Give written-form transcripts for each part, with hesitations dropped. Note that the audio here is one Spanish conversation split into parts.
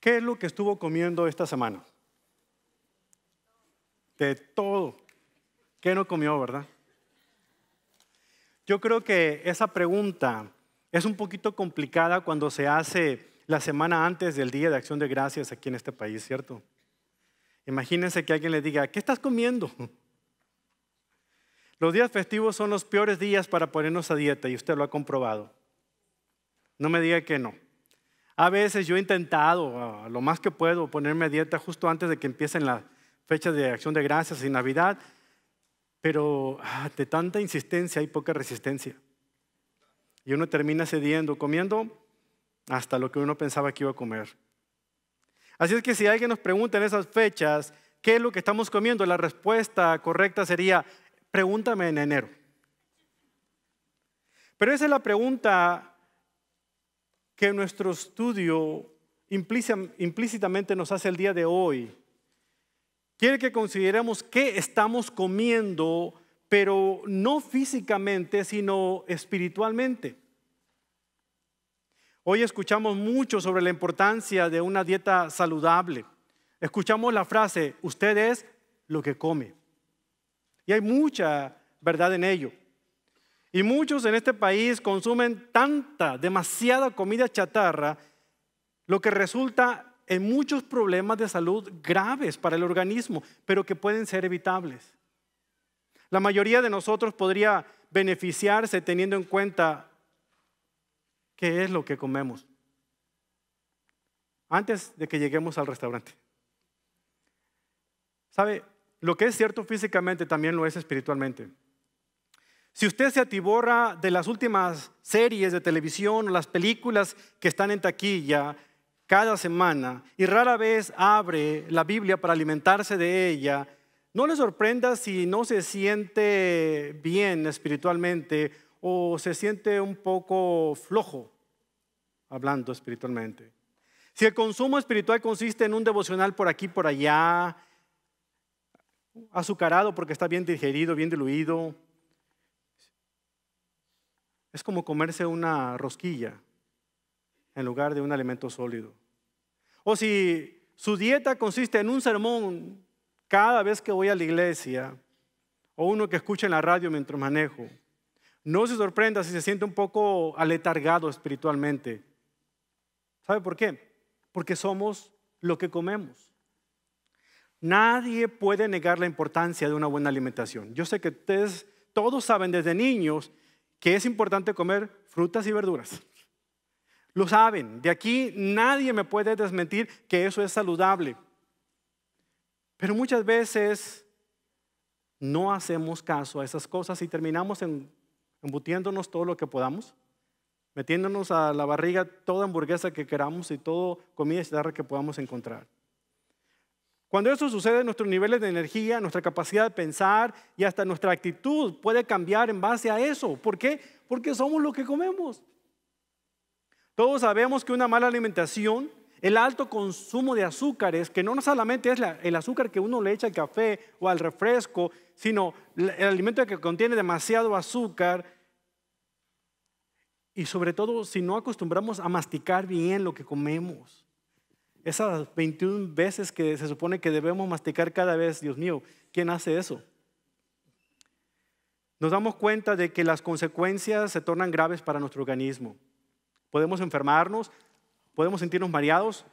¿Qué es lo que estuvo comiendo esta semana? De todo. ¿Qué no comió, verdad? Yo creo que esa pregunta es un poquito complicada cuando se hace la semana antes del Día de Acción de Gracias aquí en este país, ¿cierto? Imagínense que alguien le diga, ¿qué estás comiendo? Los días festivos son los peores días para ponernos a dieta y usted lo ha comprobado. No me diga que no. A veces yo he intentado, lo más que puedo, ponerme a dieta justo antes de que empiecen las fechas de Acción de Gracias y Navidad, pero de tanta insistencia hay poca resistencia. Y uno termina cediendo, comiendo hasta lo que uno pensaba que iba a comer. Así es que si alguien nos pregunta en esas fechas, ¿qué es lo que estamos comiendo? La respuesta correcta sería, pregúntame en enero. Pero esa es la pregunta que nuestro estudio implícitamente nos hace el día de hoy. Quiere que consideremos qué estamos comiendo, pero no físicamente, sino espiritualmente. Hoy escuchamos mucho sobre la importancia de una dieta saludable. Escuchamos la frase, usted es lo que come. Y hay mucha verdad en ello. Y muchos en este país consumen demasiada comida chatarra, lo que resulta en muchos problemas de salud graves para el organismo, pero que pueden ser evitables. La mayoría de nosotros podría beneficiarse teniendo en cuenta qué es lo que comemos antes de que lleguemos al restaurante. ¿Sabe? Lo que es cierto físicamente también lo es espiritualmente. Si usted se atiborra de las últimas series de televisión o las películas que están en taquilla cada semana y rara vez abre la Biblia para alimentarse de ella, no le sorprenda si no se siente bien espiritualmente o se siente un poco flojo hablando espiritualmente. Si el consumo espiritual consiste en un devocional por aquí, por allá, azucarado porque está bien digerido, bien diluido, es como comerse una rosquilla en lugar de un alimento sólido. O si su dieta consiste en un sermón cada vez que voy a la iglesia o uno que escucha en la radio mientras manejo, no se sorprenda si se siente un poco aletargado espiritualmente. ¿Sabe por qué? Porque somos lo que comemos. Nadie puede negar la importancia de una buena alimentación. Yo sé que ustedes todos saben desde niños que es importante comer frutas y verduras. Lo saben, de aquí nadie me puede desmentir que eso es saludable. Pero muchas veces no hacemos caso a esas cosas y terminamos embutiéndonos todo lo que podamos, metiéndonos a la barriga toda hamburguesa que queramos y toda comida chatarra que podamos encontrar. Cuando eso sucede, nuestros niveles de energía, nuestra capacidad de pensar y hasta nuestra actitud puede cambiar en base a eso. ¿Por qué? Porque somos lo que comemos. Todos sabemos que una mala alimentación, el alto consumo de azúcares, que no solamente es el azúcar que uno le echa al café o al refresco, sino el alimento que contiene demasiado azúcar, y sobre todo si no acostumbramos a masticar bien lo que comemos. Esas 21 veces que se supone que debemos masticar cada vez, Dios mío, ¿quién hace eso? Nos damos cuenta de que las consecuencias se tornan graves para nuestro organismo. Podemos enfermarnos, podemos sentirnos mareados,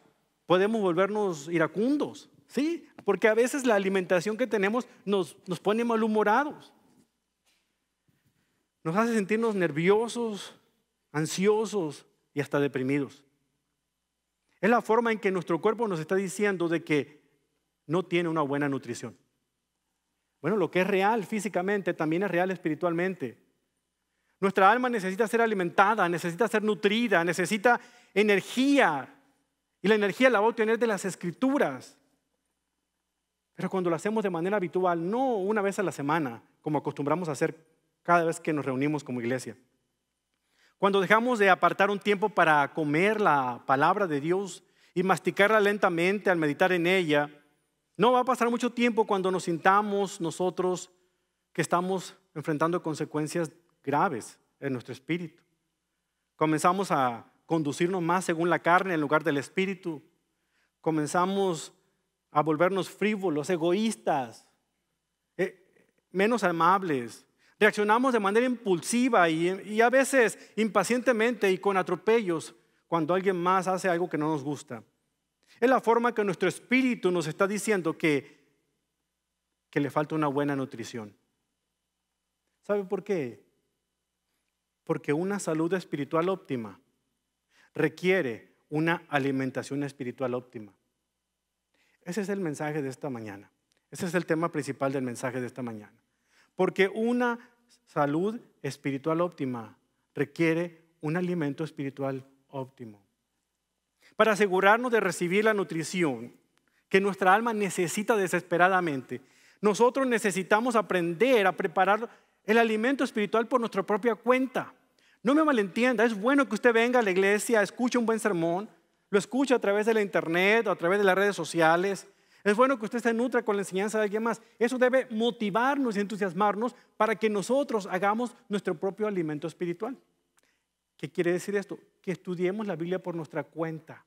podemos volvernos iracundos, ¿sí? Porque a veces la alimentación que tenemos nos pone malhumorados. Nos hace sentirnos nerviosos, ansiosos y hasta deprimidos. Es la forma en que nuestro cuerpo nos está diciendo de que no tiene una buena nutrición. Bueno, lo que es real físicamente también es real espiritualmente. Nuestra alma necesita ser alimentada, necesita ser nutrida, necesita energía. Y la energía la va a obtener de las Escrituras. Pero cuando lo hacemos de manera habitual, no una vez a la semana, como acostumbramos a hacer cada vez que nos reunimos como iglesia. Cuando dejamos de apartar un tiempo para comer la palabra de Dios y masticarla lentamente al meditar en ella, no va a pasar mucho tiempo cuando nos sintamos nosotros que estamos enfrentando consecuencias graves en nuestro espíritu. Comenzamos a conducirnos más según la carne en lugar del espíritu. comenzamos a volvernos frívolos, egoístas, menos amables. Reaccionamos de manera impulsiva y a veces impacientemente y con atropellos cuando alguien más hace algo que no nos gusta. Es la forma que nuestro espíritu nos está diciendo que le falta una buena nutrición. ¿Sabe por qué? Porque una salud espiritual óptima requiere una alimentación espiritual óptima. Ese es el mensaje de esta mañana. Ese es el tema principal del mensaje de esta mañana. Porque una salud espiritual óptima requiere un alimento espiritual óptimo. Para asegurarnos de recibir la nutrición que nuestra alma necesita desesperadamente, nosotros necesitamos aprender a preparar el alimento espiritual por nuestra propia cuenta. No me malentienda, es bueno que usted venga a la iglesia, escuche un buen sermón, lo escuche a través de la internet o a través de las redes sociales. Es bueno que usted se nutra con la enseñanza de alguien más. Eso debe motivarnos y entusiasmarnos para que nosotros hagamos nuestro propio alimento espiritual. ¿Qué quiere decir esto? Que estudiemos la Biblia por nuestra cuenta.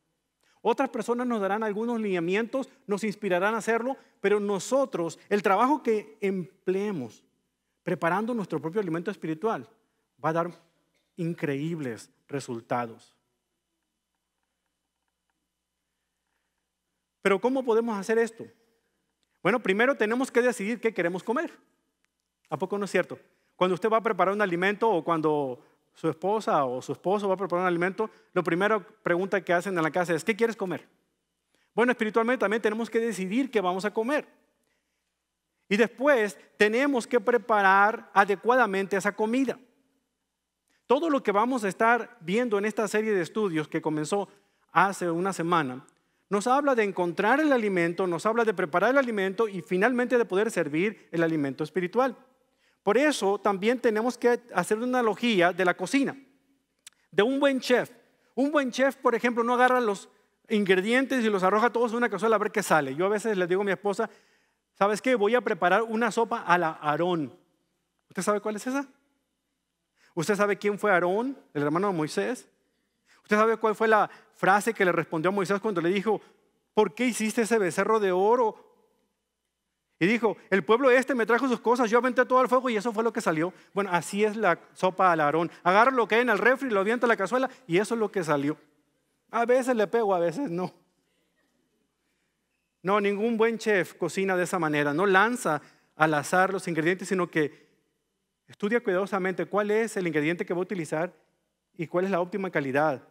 Otras personas nos darán algunos lineamientos, nos inspirarán a hacerlo, pero nosotros, el trabajo que empleemos preparando nuestro propio alimento espiritual va a dar increíbles resultados. Pero ¿cómo podemos hacer esto? Bueno, primero tenemos que decidir qué queremos comer. ¿A poco no es cierto? Cuando usted va a preparar un alimento o cuando su esposa o su esposo va a preparar un alimento, la primera pregunta que hacen en la casa es: ¿qué quieres comer? Bueno, espiritualmente también tenemos que decidir qué vamos a comer. Y después tenemos que preparar adecuadamente esa comida. Todo lo que vamos a estar viendo en esta serie de estudios que comenzó hace una semana nos habla de encontrar el alimento, nos habla de preparar el alimento y finalmente de poder servir el alimento espiritual. Por eso también tenemos que hacer una analogía de la cocina, de un buen chef. Un buen chef, por ejemplo, no agarra los ingredientes y los arroja todos en una cazuela a ver qué sale. Yo a veces le digo a mi esposa: ¿sabes qué? Voy a preparar una sopa a la Aarón. ¿Usted sabe cuál es esa? ¿Usted sabe quién fue Aarón, el hermano de Moisés? ¿Usted sabe cuál fue la frase que le respondió a Moisés cuando le dijo: ¿por qué hiciste ese becerro de oro? Y dijo: el pueblo me trajo sus cosas, yo aventé todo al fuego y eso fue lo que salió. Bueno, así es la sopa al Aarón. Agarra lo que hay en el refri, lo avienta a la cazuela y eso es lo que salió. A veces le pego, a veces no. No, ningún buen chef cocina de esa manera. No lanza al azar los ingredientes, sino que estudia cuidadosamente cuál es el ingrediente que va a utilizar y cuál es la óptima calidad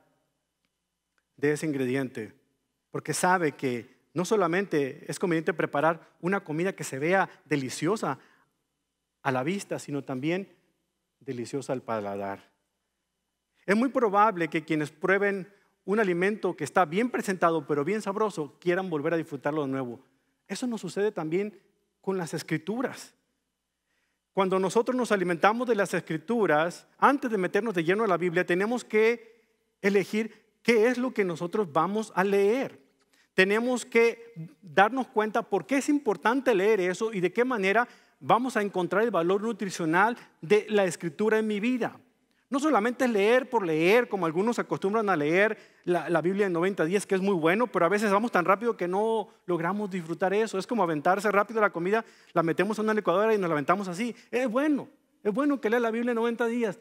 de ese ingrediente. Porque sabe que no solamente es conveniente preparar una comida que se vea deliciosa a la vista, sino también deliciosa al paladar. Es muy probable que quienes prueben un alimento que está bien presentado, pero bien sabroso, quieran volver a disfrutarlo de nuevo. Eso nos sucede también con las Escrituras. Cuando nosotros nos alimentamos de las Escrituras, antes de meternos de lleno a la Biblia, tenemos que elegir qué es lo que nosotros vamos a leer. Tenemos que darnos cuenta por qué es importante leer eso y de qué manera vamos a encontrar el valor nutricional de la Escritura en mi vida. No solamente es leer por leer, como algunos acostumbran a leer la Biblia en 90 días, que es muy bueno, pero a veces vamos tan rápido que no logramos disfrutar eso. Es como aventarse rápido la comida, la metemos en una licuadora y nos la aventamos así. Es bueno que lea la Biblia en 90 días,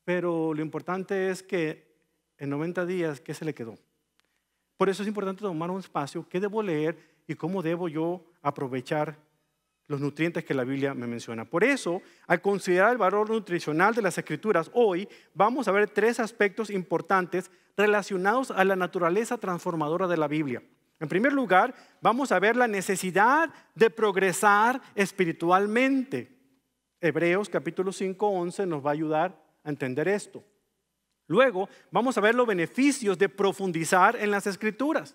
pero lo importante es que en 90 días, ¿qué se le quedó? Por eso es importante tomar un espacio, qué debo leer y cómo debo yo aprovechar los nutrientes que la Biblia me menciona. Por eso, al considerar el valor nutricional de las Escrituras, hoy vamos a ver 3 aspectos importantes relacionados a la naturaleza transformadora de la Biblia. En primer lugar, vamos a ver la necesidad de progresar espiritualmente. Hebreos capítulo 5, 11 nos va a ayudar a entender esto. Luego vamos a ver los beneficios de profundizar en las Escrituras.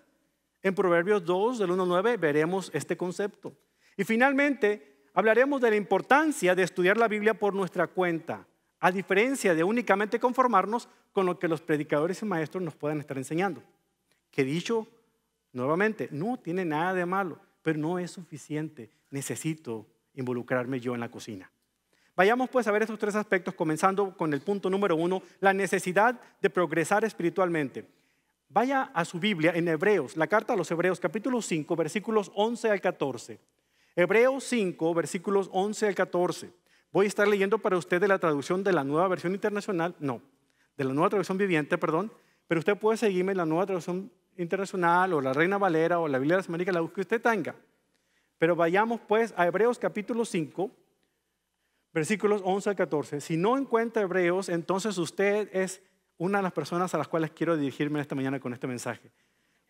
En Proverbios 2, del 1 al 9, veremos este concepto. Y finalmente hablaremos de la importancia de estudiar la Biblia por nuestra cuenta, a diferencia de únicamente conformarnos con lo que los predicadores y maestros nos puedan estar enseñando. Que dicho nuevamente, no tiene nada de malo, pero no es suficiente. Necesito involucrarme yo en la cocina. Vayamos pues a ver estos 3 aspectos, comenzando con el punto número 1, la necesidad de progresar espiritualmente. Vaya a su Biblia en Hebreos, la carta a los Hebreos, capítulo 5, versículos 11 al 14. Hebreos 5, versículos 11 al 14. Voy a estar leyendo para usted de la traducción de la Nueva Versión Internacional, de la Nueva Traducción Viviente, perdón, pero usted puede seguirme en la Nueva Traducción Internacional o la Reina Valera o la Biblia de las Américas, la que usted tenga. Pero vayamos pues a Hebreos capítulo 5, versículos 11 al 14. Si no encuentra Hebreos, entonces usted es una de las personas a las cuales quiero dirigirme esta mañana con este mensaje.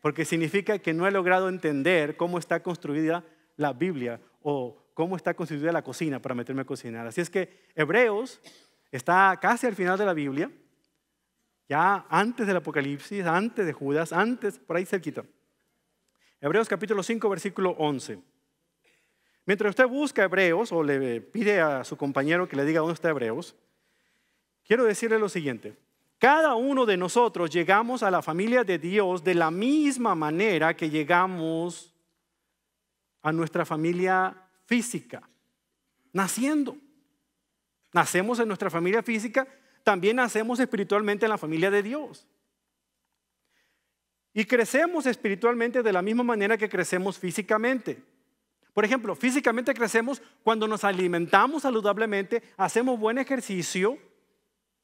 Porque significa que no he logrado entender cómo está construida la Biblia o cómo está constituida la cocina para meterme a cocinar. Así es que Hebreos está casi al final de la Biblia, ya antes del Apocalipsis, antes de Judas, antes, por ahí cerquita. Hebreos capítulo 5, versículo 11. Mientras usted busca Hebreos o le pide a su compañero que le diga dónde está Hebreos, quiero decirle lo siguiente. Cada uno de nosotros llegamos a la familia de Dios de la misma manera que llegamos a nuestra familia física, naciendo. Nacemos en nuestra familia física, también nacemos espiritualmente en la familia de Dios. Y crecemos espiritualmente de la misma manera que crecemos físicamente. Por ejemplo, físicamente crecemos cuando nos alimentamos saludablemente, hacemos buen ejercicio.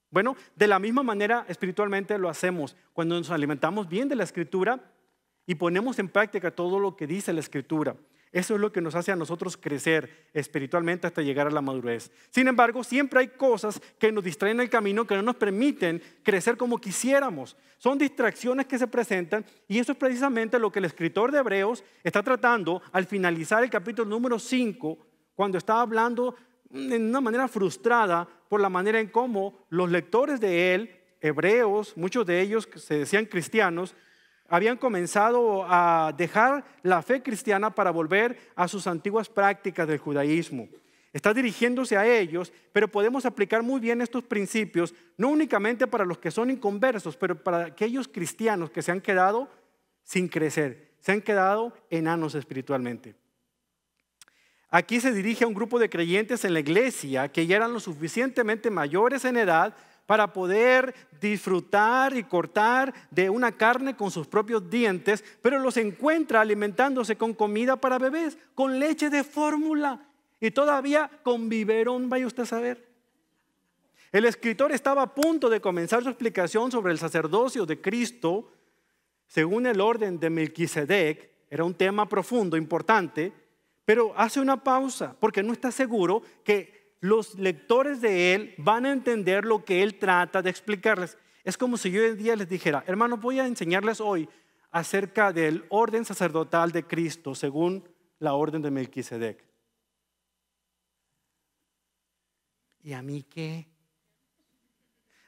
Bueno, de la misma manera espiritualmente lo hacemos cuando nos alimentamos bien de la Escritura y ponemos en práctica todo lo que dice la Escritura. Eso es lo que nos hace a nosotros crecer espiritualmente hasta llegar a la madurez. Sin embargo, siempre hay cosas que nos distraen el camino, que no nos permiten crecer como quisiéramos. Son distracciones que se presentan y eso es precisamente lo que el escritor de Hebreos está tratando al finalizar el capítulo número 5, cuando está hablando en una manera frustrada por la manera en cómo los lectores de él, hebreos, muchos de ellos que se decían cristianos, habían comenzado a dejar la fe cristiana para volver a sus antiguas prácticas del judaísmo. Está dirigiéndose a ellos, pero podemos aplicar muy bien estos principios, no únicamente para los que son inconversos, pero para aquellos cristianos que se han quedado sin crecer, se han quedado enanos espiritualmente. Aquí se dirige a un grupo de creyentes en la iglesia que ya eran lo suficientemente mayores en edad para poder disfrutar y cortar de una carne con sus propios dientes, pero los encuentra alimentándose con comida para bebés, con leche de fórmula y todavía con biberón, vaya usted a saber. El escritor estaba a punto de comenzar su explicación sobre el sacerdocio de Cristo según el orden de Melquisedec. Era un tema profundo, importante, pero hace una pausa porque no está seguro que los lectores de él van a entender lo que él trata de explicarles. Es como si yo hoy día les dijera, hermanos, voy a enseñarles hoy acerca del orden sacerdotal de Cristo según la orden de Melquisedec. ¿Y a mí qué?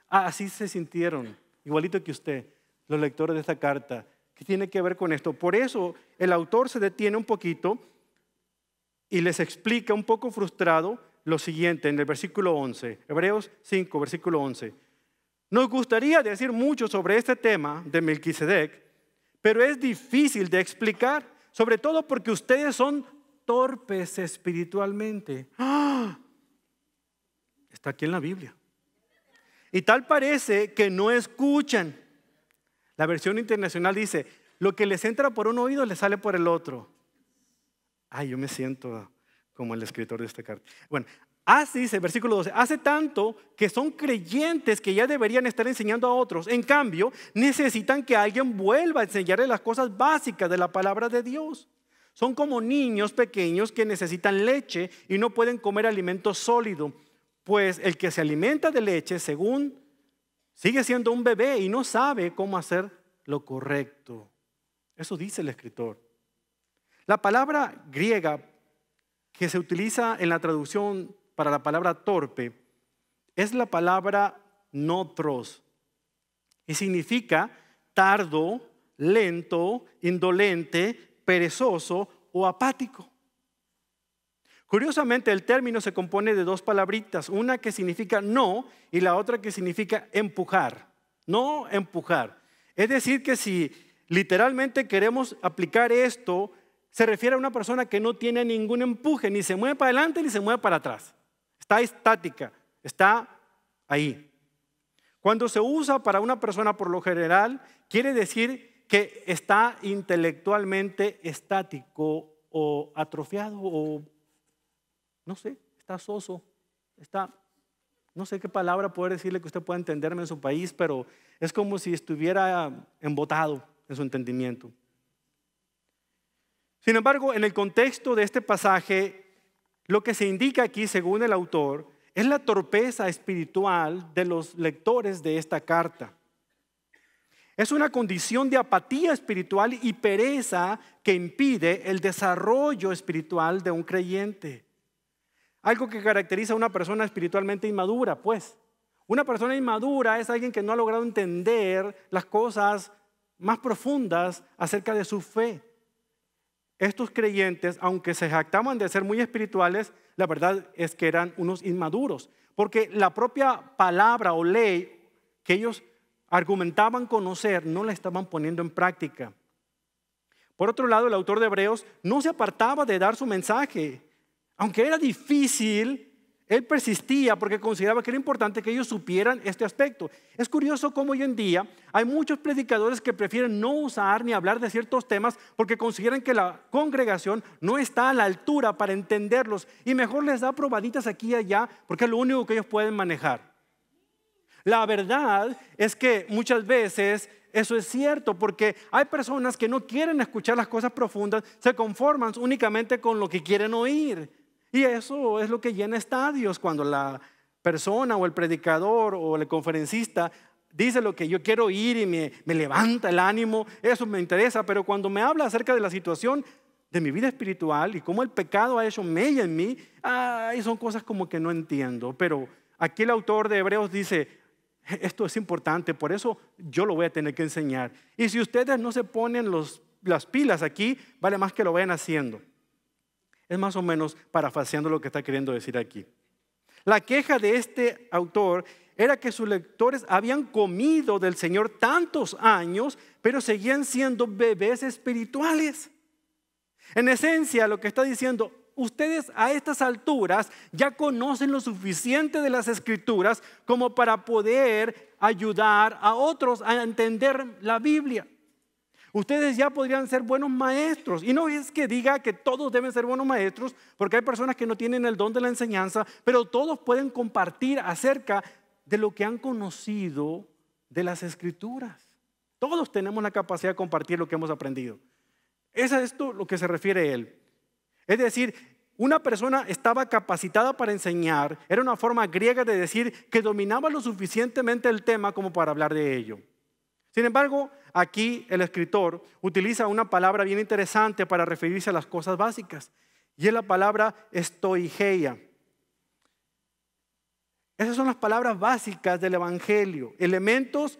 Así se sintieron, igualito que usted, los lectores de esta carta. ¿Qué tiene que ver con esto? Por eso el autor se detiene un poquito y les explica un poco frustrado lo siguiente en el versículo 11, Hebreos 5, versículo 11. Nos gustaría decir mucho sobre este tema de Melquisedec, pero es difícil de explicar, sobre todo porque ustedes son torpes espiritualmente. Está aquí en la Biblia. Y tal parece que no escuchan. La versión internacional dice, lo que les entra por un oído les sale por el otro. Yo me siento como el escritor de esta carta. Bueno, así dice el versículo 12, hace tanto que son creyentes que ya deberían estar enseñando a otros. En cambio, necesitan que alguien vuelva a enseñarles las cosas básicas de la palabra de Dios. Son como niños pequeños que necesitan leche y no pueden comer alimento sólido. Pues el que se alimenta de leche, según sigue siendo un bebé y no sabe cómo hacer lo correcto. Eso dice el escritor. La palabra griega que se utiliza en la traducción para la palabra torpe es la palabra notros y significa tardo, lento, indolente, perezoso o apático. Curiosamente, el término se compone de dos palabritas, una que significa no y la otra que significa empujar. No empujar. Es decir, que si literalmente queremos aplicar esto, se refiere a una persona que no tiene ningún empuje, ni se mueve para adelante ni se mueve para atrás. Está estática, está ahí. Cuando se usa para una persona por lo general quiere decir que está intelectualmente estático o atrofiado o no sé, está soso, está, no sé qué palabra poder decirle que usted pueda entenderme en su país, pero es como si estuviera embotado en su entendimiento. Sin embargo, en el contexto de este pasaje, lo que se indica aquí, según el autor, es la torpeza espiritual de los lectores de esta carta. Es una condición de apatía espiritual y pereza que impide el desarrollo espiritual de un creyente. Algo que caracteriza a una persona espiritualmente inmadura, pues. Una persona inmadura es alguien que no ha logrado entender las cosas más profundas acerca de su fe. Estos creyentes, aunque se jactaban de ser muy espirituales, la verdad es que eran unos inmaduros, porque la propia palabra o ley que ellos argumentaban conocer no la estaban poniendo en práctica. Por otro lado, el autor de Hebreos no se apartaba de dar su mensaje. Aunque era difícil, él persistía porque consideraba que era importante que ellos supieran este aspecto. Es curioso cómo hoy en día hay muchos predicadores que prefieren no usar ni hablar de ciertos temas porque consideran que la congregación no está a la altura para entenderlos y mejor les da probaditas aquí y allá porque es lo único que ellos pueden manejar. La verdad es que muchas veces eso es cierto porque hay personas que no quieren escuchar las cosas profundas, se conforman únicamente con lo que quieren oír. Y eso es lo que llena estadios cuando la persona o el predicador o el conferencista dice lo que yo quiero oír y me levanta el ánimo, eso me interesa, pero cuando me habla acerca de la situación de mi vida espiritual y cómo el pecado ha hecho mella en mí, son cosas como que no entiendo. Pero aquí el autor de Hebreos dice, esto es importante, por eso yo lo voy a tener que enseñar. Y si ustedes no se ponen las pilas aquí, vale más que lo vayan haciendo. Es más o menos parafraseando lo que está queriendo decir aquí. La queja de este autor era que sus lectores habían comido del Señor tantos años, pero seguían siendo bebés espirituales. En esencia, lo que está diciendo, ustedes a estas alturas ya conocen lo suficiente de las Escrituras como para poder ayudar a otros a entender la Biblia. Ustedes ya podrían ser buenos maestros. Y no es que diga que todos deben ser buenos maestros, porque hay personas que no tienen el don de la enseñanza, pero todos pueden compartir acerca de lo que han conocido de las Escrituras. Todos tenemos la capacidad de compartir lo que hemos aprendido. Es a esto lo que se refiere él. Es decir, una persona estaba capacitada para enseñar. Era una forma griega de decir que dominaba lo suficientemente el tema como para hablar de ello. Sin embargo, aquí el escritor utiliza una palabra bien interesante para referirse a las cosas básicas, y es la palabra estoigeia. Esas son las palabras básicas del Evangelio, elementos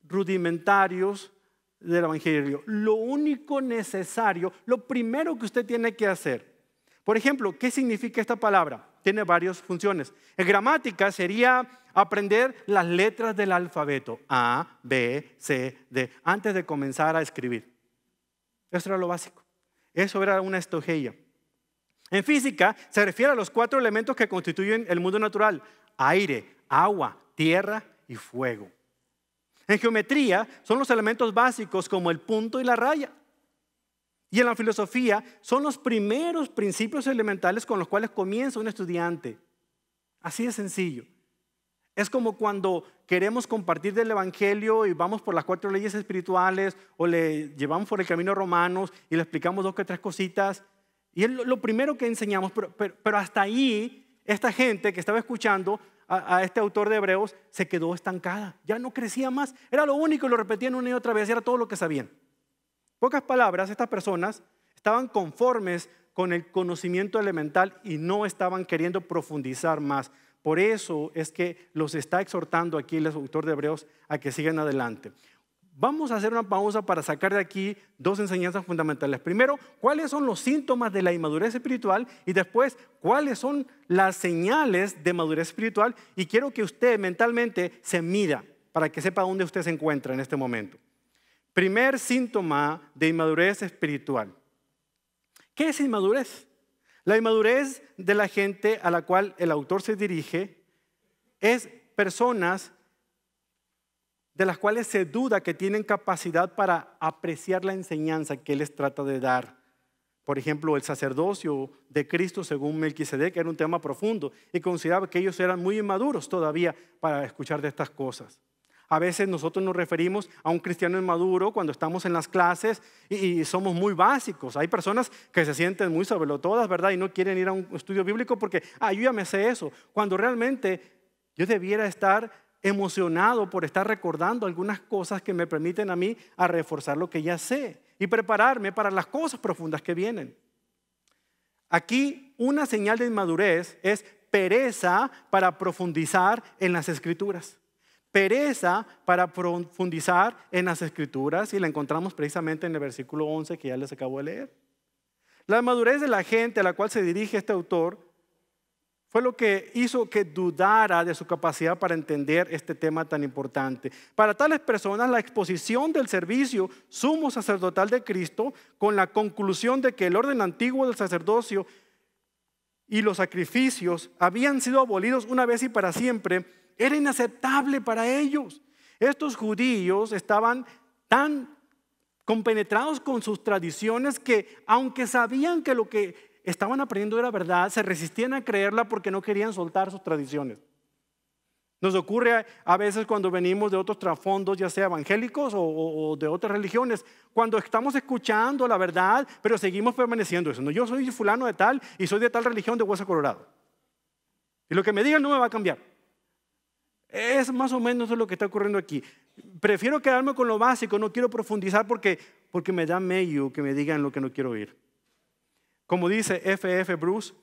rudimentarios del Evangelio. Lo único necesario, lo primero que usted tiene que hacer. Por ejemplo, ¿qué significa esta palabra? Tiene varias funciones. En gramática sería aprender las letras del alfabeto, A, B, C, D, antes de comenzar a escribir. Eso era lo básico. Eso era una estoigeia. En física se refiere a los 4 elementos que constituyen el mundo natural: aire, agua, tierra y fuego. En geometría son los elementos básicos como el punto y la raya. Y en la filosofía son los primeros principios elementales con los cuales comienza un estudiante. Así de sencillo. Es como cuando queremos compartir del Evangelio y vamos por las 4 leyes espirituales o le llevamos por el camino a Romanos y le explicamos 2 o 3 cositas. Y es lo primero que enseñamos, pero hasta ahí esta gente que estaba escuchando a este autor de Hebreos se quedó estancada. Ya no crecía más. Era lo único y lo repetían una y otra vez. Era todo lo que sabían. Pocas palabras, estas personas estaban conformes con el conocimiento elemental y no estaban queriendo profundizar más. Por eso es que los está exhortando aquí el autor de Hebreos a que sigan adelante. Vamos a hacer una pausa para sacar de aquí 2 enseñanzas fundamentales. Primero, ¿cuáles son los síntomas de la inmadurez espiritual? Y después, ¿cuáles son las señales de madurez espiritual? Y quiero que usted mentalmente se mida para que sepa dónde usted se encuentra en este momento. Primer síntoma de inmadurez espiritual. ¿Qué es inmadurez? La inmadurez de la gente a la cual el autor se dirige es personas que de las cuales se duda que tienen capacidad para apreciar la enseñanza que Él les trata de dar. Por ejemplo, el sacerdocio de Cristo según Melquisedec era un tema profundo y consideraba que ellos eran muy inmaduros todavía para escuchar de estas cosas. A veces nosotros nos referimos a un cristiano inmaduro cuando estamos en las clases y somos muy básicos. Hay personas que se sienten muy sabelotodas, ¿verdad? Y no quieren ir a un estudio bíblico porque, yo ya me sé eso. Cuando realmente yo debiera estar emocionado por estar recordando algunas cosas que me permiten a mí a reforzar lo que ya sé y prepararme para las cosas profundas que vienen. Aquí una señal de inmadurez es pereza para profundizar en las Escrituras. Pereza para profundizar en las Escrituras, y la encontramos precisamente en el versículo 11 que ya les acabo de leer. La inmadurez de la gente a la cual se dirige este autor fue lo que hizo que dudara de su capacidad para entender este tema tan importante. Para tales personas, la exposición del servicio sumo sacerdotal de Cristo, con la conclusión de que el orden antiguo del sacerdocio y los sacrificios habían sido abolidos una vez y para siempre, era inaceptable para ellos. Estos judíos estaban tan compenetrados con sus tradiciones que, aunque sabían que lo que estaban aprendiendo era verdad, se resistían a creerla porque no querían soltar sus tradiciones. Nos ocurre a veces cuando venimos de otros trasfondos, ya sea evangélicos o de otras religiones, cuando estamos escuchando la verdad, pero seguimos permaneciendo eso. No, yo soy fulano de tal y soy de tal religión de Hueso Colorado. Y lo que me digan no me va a cambiar. Es más o menos lo que está ocurriendo aquí. Prefiero quedarme con lo básico, no quiero profundizar porque me da mello que me digan lo que no quiero oír. Como dice F.F. Bruce,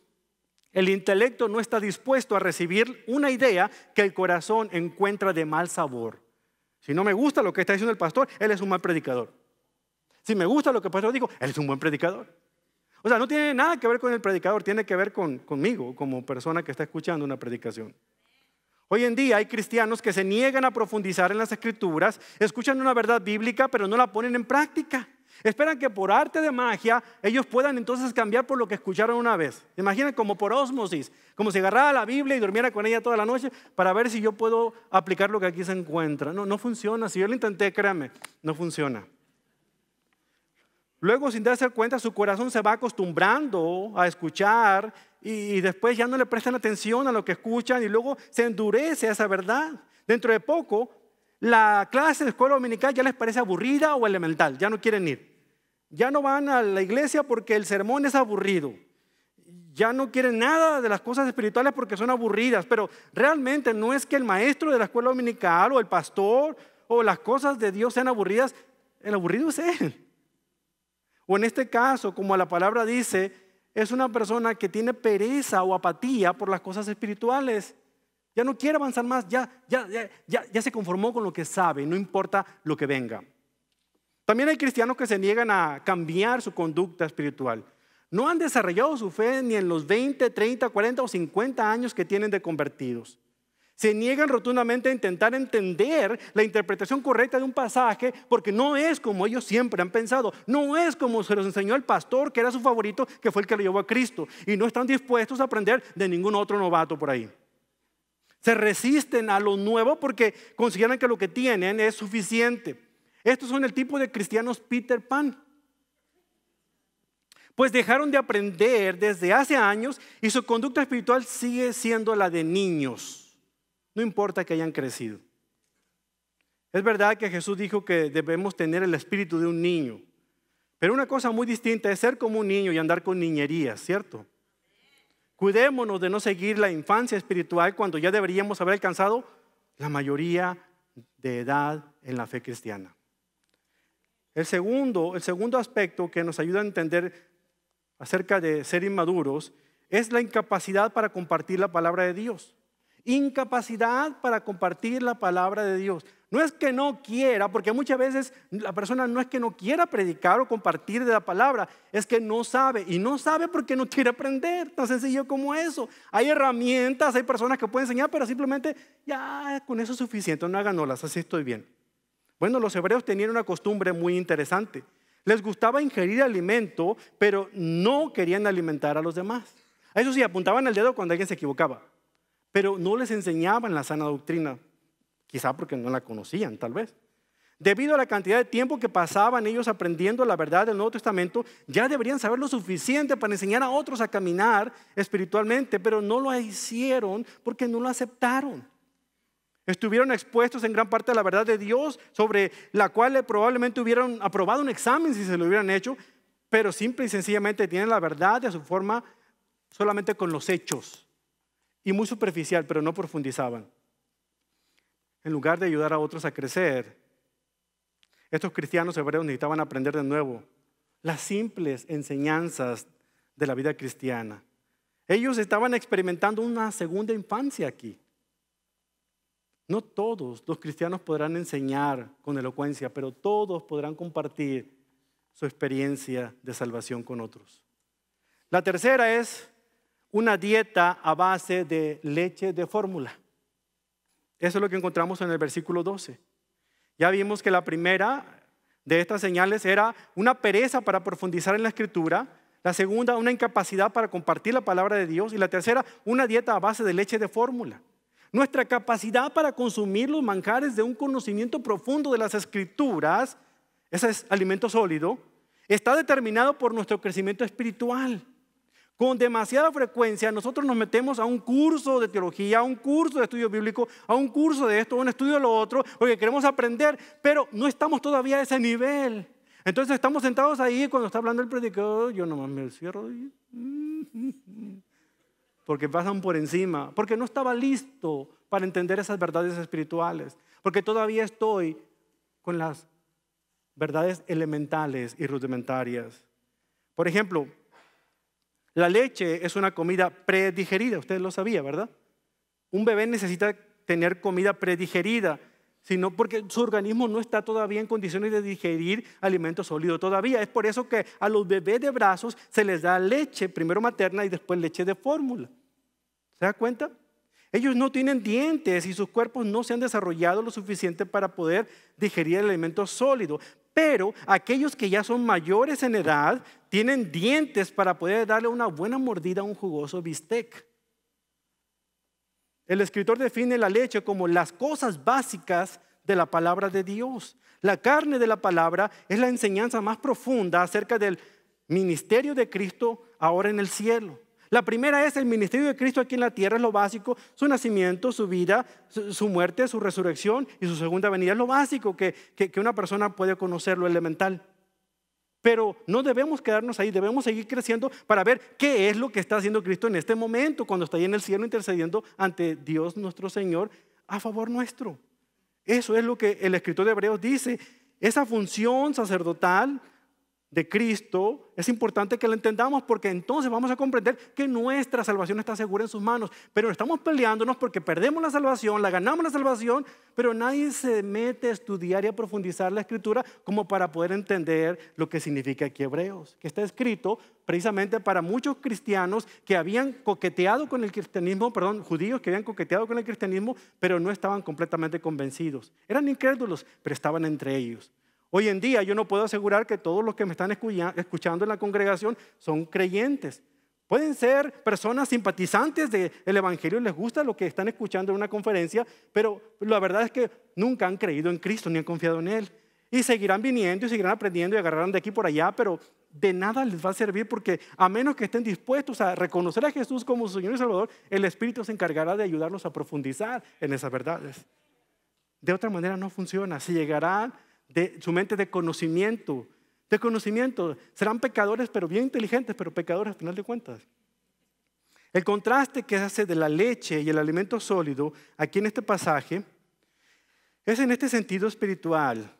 el intelecto no está dispuesto a recibir una idea que el corazón encuentra de mal sabor. Si no me gusta lo que está diciendo el pastor, él es un mal predicador. Si me gusta lo que el pastor dijo, él es un buen predicador. O sea, no tiene nada que ver con el predicador, tiene que ver conmigo como persona que está escuchando una predicación. Hoy en día hay cristianos que se niegan a profundizar en las Escrituras, escuchan una verdad bíblica pero no la ponen en práctica. Esperan que por arte de magia ellos puedan entonces cambiar por lo que escucharon una vez. Imaginen como por ósmosis, como si agarrara la Biblia y durmiera con ella toda la noche para ver si yo puedo aplicar lo que aquí se encuentra. No funciona, si yo lo intenté, créanme, no funciona. Luego, sin darse cuenta, su corazón se va acostumbrando a escuchar y después ya no le prestan atención a lo que escuchan y luego se endurece a esa verdad. Dentro de poco, la clase de escuela dominical ya les parece aburrida o elemental, ya no quieren ir. Ya no van a la iglesia porque el sermón es aburrido. Ya no quieren nada de las cosas espirituales porque son aburridas, pero realmente no es que el maestro de la escuela dominical o el pastor o las cosas de Dios sean aburridas, el aburrido es él. O en este caso, como la palabra dice, es una persona que tiene pereza o apatía por las cosas espirituales. Ya no quiere avanzar más, ya se conformó con lo que sabe, no importa lo que venga. También hay cristianos que se niegan a cambiar su conducta espiritual. No han desarrollado su fe ni en los 20, 30, 40 o 50 años que tienen de convertidos. Se niegan rotundamente a intentar entender la interpretación correcta de un pasaje porque no es como ellos siempre han pensado. No es como se los enseñó el pastor, que era su favorito, que fue el que lo llevó a Cristo. Y no están dispuestos a aprender de ningún otro novato por ahí. Se resisten a lo nuevo porque consideran que lo que tienen es suficiente. Estos son el tipo de cristianos Peter Pan. Pues dejaron de aprender desde hace años y su conducta espiritual sigue siendo la de niños. No importa que hayan crecido. Es verdad que Jesús dijo que debemos tener el espíritu de un niño. Pero una cosa muy distinta es ser como un niño y andar con niñerías, ¿cierto? Cuidémonos de no seguir la infancia espiritual cuando ya deberíamos haber alcanzado la mayoría de edad en la fe cristiana. El segundo aspecto que nos ayuda a entender acerca de ser inmaduros es la incapacidad para compartir la palabra de Dios. Incapacidad para compartir la palabra de Dios. No es que no quiera, porque muchas veces la persona no es que no quiera predicar o compartir de la palabra, es que no sabe, y no sabe porque no quiere aprender, tan sencillo como eso. Hay herramientas, hay personas que pueden enseñar, pero simplemente ya con eso es suficiente, no hagan olas, así estoy bien. Bueno, los hebreos tenían una costumbre muy interesante. Les gustaba ingerir alimento, pero no querían alimentar a los demás. A eso sí, apuntaban el dedo cuando alguien se equivocaba, pero no les enseñaban la sana doctrina. quizá porque no la conocían, tal vez. Debido a la cantidad de tiempo que pasaban ellos aprendiendo la verdad del Nuevo Testamento, ya deberían saber lo suficiente para enseñar a otros a caminar espiritualmente, pero no lo hicieron porque no lo aceptaron. Estuvieron expuestos en gran parte a la verdad de Dios, sobre la cual probablemente hubieran aprobado un examen si se lo hubieran hecho, pero simple y sencillamente tienen la verdad de su forma solamente con los hechos y muy superficial, pero no profundizaban. En lugar de ayudar a otros a crecer, estos cristianos hebreos necesitaban aprender de nuevo las simples enseñanzas de la vida cristiana. Ellos estaban experimentando una segunda infancia aquí. No todos los cristianos podrán enseñar con elocuencia, pero todos podrán compartir su experiencia de salvación con otros. La tercera es una dieta a base de leche de fórmula. Eso es lo que encontramos en el versículo 12. Ya vimos que la primera de estas señales era una pereza para profundizar en la Escritura. La segunda, una incapacidad para compartir la palabra de Dios. Y la tercera, una dieta a base de leche de fórmula. Nuestra capacidad para consumir los manjares de un conocimiento profundo de las Escrituras, ese es alimento sólido, está determinado por nuestro crecimiento espiritual. Con demasiada frecuencia nosotros nos metemos a un curso de teología, a un curso de estudio bíblico, a un curso de esto, a un estudio de lo otro, porque queremos aprender, pero no estamos todavía a ese nivel. Entonces estamos sentados ahí cuando está hablando el predicador, yo nomás me cierro porque pasan por encima, porque no estaba listo para entender esas verdades espirituales, porque todavía estoy con las verdades elementales y rudimentarias. Por ejemplo, la leche es una comida predigerida, usted lo sabía, ¿verdad? Un bebé necesita tener comida predigerida, sino porque su organismo no está todavía en condiciones de digerir alimento sólido todavía. Es por eso que a los bebés de brazos se les da leche, primero materna y después leche de fórmula. ¿Se da cuenta? Ellos no tienen dientes y sus cuerpos no se han desarrollado lo suficiente para poder digerir el alimento sólido. Pero aquellos que ya son mayores en edad tienen dientes para poder darle una buena mordida a un jugoso bistec. El escritor define la leche como las cosas básicas de la palabra de Dios. La carne de la palabra es la enseñanza más profunda acerca del ministerio de Cristo ahora en el cielo. La primera es el ministerio de Cristo aquí en la tierra, es lo básico, su nacimiento, su vida, su muerte, su resurrección y su segunda venida. Es lo básico que una persona puede conocer, lo elemental. Pero no debemos quedarnos ahí, debemos seguir creciendo para ver qué es lo que está haciendo Cristo en este momento, cuando está ahí en el cielo intercediendo ante Dios nuestro Señor a favor nuestro. Eso es lo que el escritor de Hebreos dice. Esa función sacerdotal de Cristo es importante que la entendamos, porque entonces vamos a comprender que nuestra salvación está segura en sus manos. Pero estamos peleándonos porque perdemos la salvación, la ganamos la salvación, pero nadie se mete a estudiar y a profundizar la Escritura como para poder entender lo que significa aquí Hebreos, que está escrito precisamente para muchos cristianos que habían coqueteado con el cristianismo, judíos que habían coqueteado con el cristianismo, pero no estaban completamente convencidos. Eran incrédulos, pero estaban entre ellos. Hoy en día yo no puedo asegurar que todos los que me están escuchando en la congregación son creyentes. Pueden ser personas simpatizantes del Evangelio, les gusta lo que están escuchando en una conferencia, pero la verdad es que nunca han creído en Cristo ni han confiado en Él. Y seguirán viniendo y seguirán aprendiendo y agarrarán de aquí por allá, pero de nada les va a servir, porque a menos que estén dispuestos a reconocer a Jesús como su Señor y Salvador, el Espíritu se encargará de ayudarlos a profundizar en esas verdades. De otra manera no funciona. Se llegará de su mente de conocimiento. Serán pecadores, pero bien inteligentes, pero pecadores al final de cuentas. El contraste que hace de la leche y el alimento sólido aquí en este pasaje es en este sentido espiritual,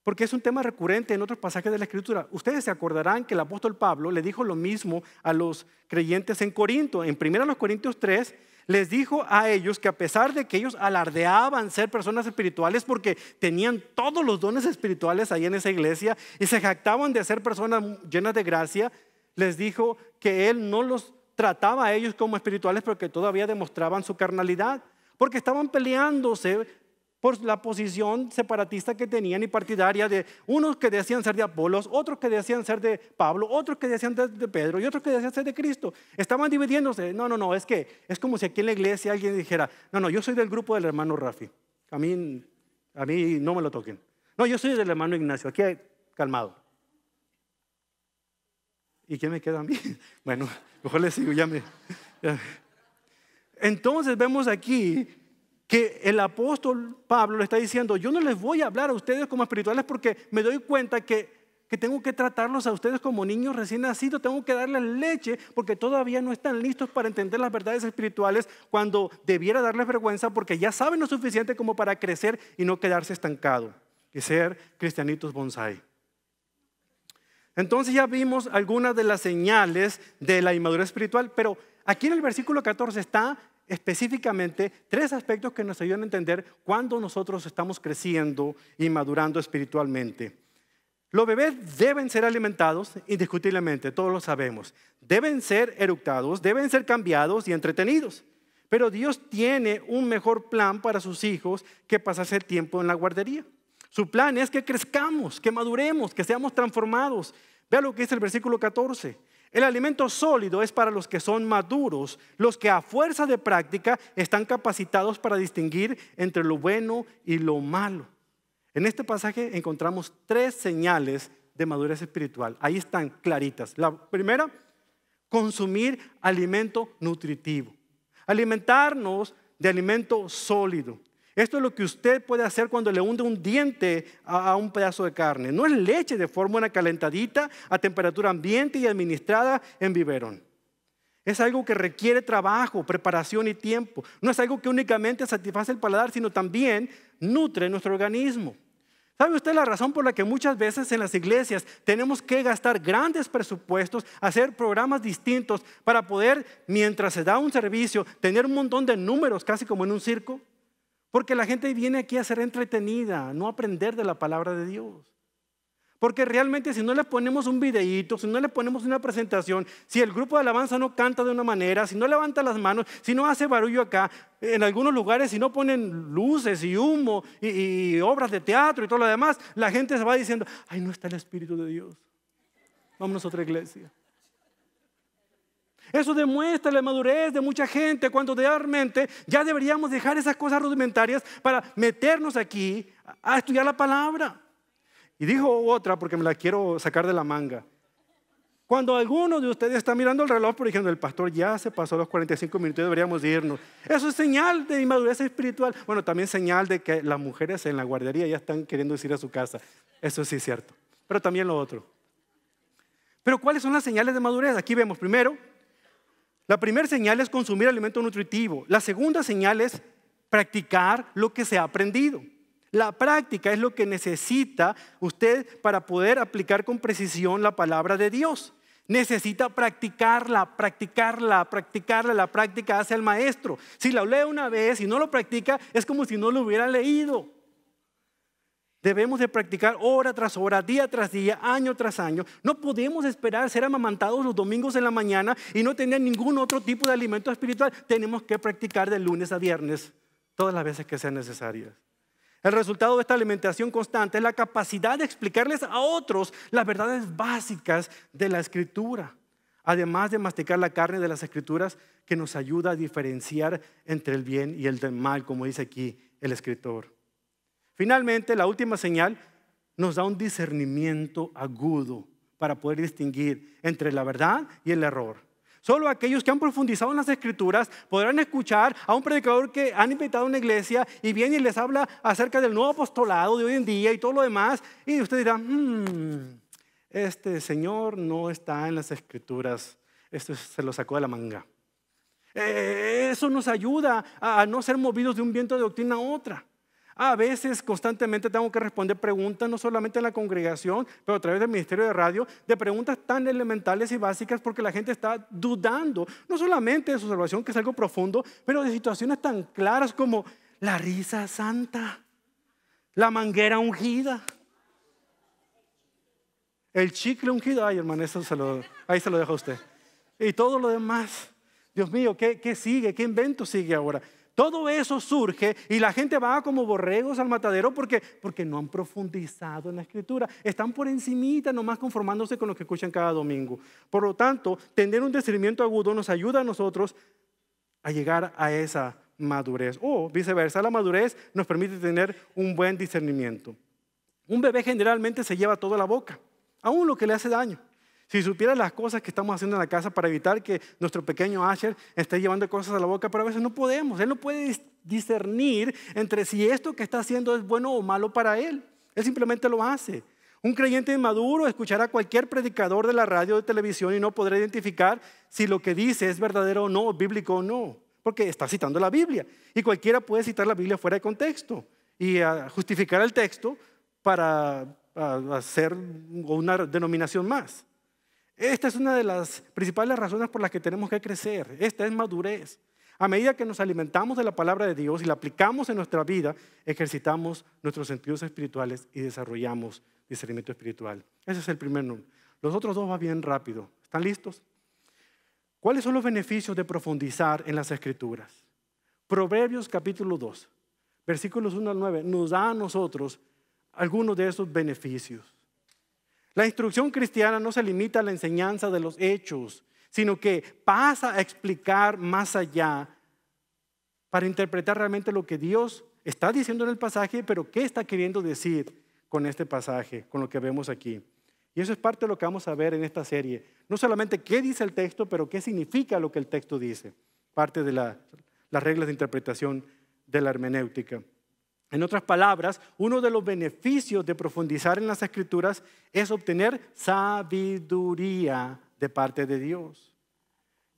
porque es un tema recurrente en otros pasajes de la Escritura. Ustedes se acordarán que el apóstol Pablo le dijo lo mismo a los creyentes en Corinto. En 1 Corintios 3 les dijo a ellos que a pesar de que ellos alardeaban ser personas espirituales porque tenían todos los dones espirituales ahí en esa iglesia y se jactaban de ser personas llenas de gracia, les dijo que él no los trataba a ellos como espirituales porque todavía demostraban su carnalidad, porque estaban peleándose por la posición separatista que tenían y partidaria de unos que decían ser de Apolos, otros que decían ser de Pablo, otros que decían de Pedro y otros que decían ser de Cristo. Estaban dividiéndose. No, es como si aquí en la iglesia alguien dijera, no, yo soy del grupo del hermano Rafi. A mí no me lo toquen. No, yo soy del hermano Ignacio, aquí calmado. ¿Y qué me queda a mí? Bueno, mejor les sigo, ya. Entonces vemos aquí que el apóstol Pablo le está diciendo, yo no les voy a hablar a ustedes como espirituales porque me doy cuenta que tengo que tratarlos a ustedes como niños recién nacidos, tengo que darles leche porque todavía no están listos para entender las verdades espirituales cuando debiera darles vergüenza porque ya saben lo suficiente como para crecer y no quedarse estancados y ser cristianitos bonsai. Entonces ya vimos algunas de las señales de la inmadurez espiritual, pero aquí en el versículo 14 está específicamente 3 aspectos que nos ayudan a entender cuándo nosotros estamos creciendo y madurando espiritualmente. Los bebés deben ser alimentados indiscutiblemente, todos lo sabemos. Deben ser eructados, deben ser cambiados y entretenidos. Pero Dios tiene un mejor plan para sus hijos que pasarse tiempo en la guardería. Su plan es que crezcamos, que maduremos, que seamos transformados. Vea lo que dice el versículo 14. El alimento sólido es para los que son maduros, los que a fuerza de práctica están capacitados para distinguir entre lo bueno y lo malo. En este pasaje encontramos 3 señales de madurez espiritual. Ahí están claritas. La primera, consumir alimento nutritivo. Alimentarnos de alimento sólido. Esto es lo que usted puede hacer cuando le hunde un diente a un pedazo de carne. No es leche de fórmula calentadita a temperatura ambiente y administrada en biberón. Es algo que requiere trabajo, preparación y tiempo. No es algo que únicamente satisface el paladar, sino también nutre nuestro organismo. ¿Sabe usted la razón por la que muchas veces en las iglesias tenemos que gastar grandes presupuestos, hacer programas distintos para poder, mientras se da un servicio, tener un montón de números casi como en un circo? Porque la gente viene aquí a ser entretenida, no a aprender de la palabra de Dios. Porque realmente si no le ponemos un videíto, si no le ponemos una presentación, si el grupo de alabanza no canta de una manera, si no levanta las manos, si no hace barullo acá, en algunos lugares si no ponen luces y humo y obras de teatro y todo lo demás, la gente se va diciendo, ay, no está el Espíritu de Dios. Vámonos a otra iglesia. Eso demuestra la madurez de mucha gente cuando realmente ya deberíamos dejar esas cosas rudimentarias para meternos aquí a estudiar la palabra. Y dijo otra porque me la quiero sacar de la manga. Cuando alguno de ustedes está mirando el reloj, por ejemplo, el pastor ya se pasó los 45 minutos y deberíamos irnos. Eso es señal de inmadurez espiritual. Bueno, también señal de que las mujeres en la guardería ya están queriendo ir a su casa. Eso sí es cierto. Pero también lo otro. Pero ¿cuáles son las señales de madurez? Aquí vemos primero. La primera señal es consumir alimento nutritivo. La segunda señal es practicar lo que se ha aprendido. La práctica es lo que necesita usted para poder aplicar con precisión la palabra de Dios. Necesita practicarla. La práctica hace al maestro. Si la lee una vez y no lo practica, es como si no lo hubiera leído. Debemos de practicar hora tras hora, día tras día, año tras año. No podemos esperar ser amamantados los domingos en la mañana y no tener ningún otro tipo de alimento espiritual. Tenemos que practicar de lunes a viernes, todas las veces que sean necesarias. El resultado de esta alimentación constante es la capacidad de explicarles a otros las verdades básicas de la Escritura. Además de masticar la carne de las Escrituras que nos ayuda a diferenciar entre el bien y el mal, como dice aquí el escritor. Finalmente, la última señal nos da un discernimiento agudo para poder distinguir entre la verdad y el error. Solo aquellos que han profundizado en las Escrituras podrán escuchar a un predicador que han invitado a una iglesia y viene y les habla acerca del nuevo apostolado de hoy en día y todo lo demás. Y usted dirá, este señor no está en las Escrituras, esto se lo sacó de la manga. Eso nos ayuda a no ser movidos de un viento de doctrina a otra. A veces constantemente tengo que responder preguntas, no solamente en la congregación, pero a través del ministerio de radio, de preguntas tan elementales y básicas porque la gente está dudando, no solamente de su salvación, que es algo profundo, pero de situaciones tan claras como la risa santa, la manguera ungida, el chicle ungido. Ay, hermano, ahí se lo dejo a usted. Y todo lo demás. Dios mío, ¿qué sigue? ¿Qué invento sigue ahora? Todo eso surge y la gente va como borregos al matadero porque no han profundizado en la Escritura. Están por encimita nomás conformándose con lo que escuchan cada domingo. Por lo tanto, tener un discernimiento agudo nos ayuda a nosotros a llegar a esa madurez. O viceversa, la madurez nos permite tener un buen discernimiento. Un bebé generalmente se lleva todo a la boca, aún lo que le hace daño. Si supiera las cosas que estamos haciendo en la casa para evitar que nuestro pequeño Asher esté llevando cosas a la boca, pero a veces no podemos. Él no puede discernir entre si esto que está haciendo es bueno o malo para él. Él simplemente lo hace. Un creyente inmaduro escuchará a cualquier predicador de la radio o de televisión y no podrá identificar si lo que dice es verdadero o no, bíblico o no, porque está citando la Biblia. Y cualquiera puede citar la Biblia fuera de contexto y justificar el texto para hacer una denominación más. Esta es una de las principales razones por las que tenemos que crecer. Esta es madurez. A medida que nos alimentamos de la palabra de Dios y la aplicamos en nuestra vida, ejercitamos nuestros sentidos espirituales y desarrollamos discernimiento espiritual. Ese es el primer número. Los otros dos van bien rápido. ¿Están listos? ¿Cuáles son los beneficios de profundizar en las Escrituras? Proverbios capítulo 2, versículos 1 al 9, nos da a nosotros algunos de esos beneficios. La instrucción cristiana no se limita a la enseñanza de los hechos, sino que pasa a explicar más allá para interpretar realmente lo que Dios está diciendo en el pasaje, pero qué está queriendo decir con este pasaje, con lo que vemos aquí. Y eso es parte de lo que vamos a ver en esta serie. No solamente qué dice el texto, pero qué significa lo que el texto dice. Parte de las reglas de interpretación de la hermenéutica. En otras palabras, uno de los beneficios de profundizar en las Escrituras es obtener sabiduría de parte de Dios.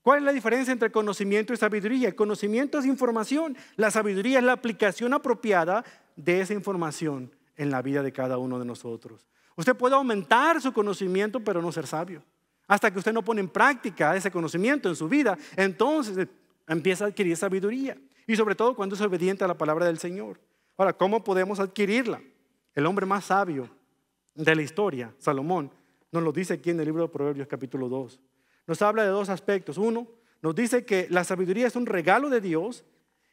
¿Cuál es la diferencia entre conocimiento y sabiduría? El conocimiento es información, la sabiduría es la aplicación apropiada de esa información en la vida de cada uno de nosotros. Usted puede aumentar su conocimiento, pero no ser sabio. Hasta que usted no pone en práctica ese conocimiento en su vida, entonces empieza a adquirir sabiduría. Y sobre todo cuando es obediente a la palabra del Señor. Ahora, ¿cómo podemos adquirirla? El hombre más sabio de la historia, Salomón, nos lo dice aquí en el libro de Proverbios capítulo 2. Nos habla de dos aspectos. Uno, nos dice que la sabiduría es un regalo de Dios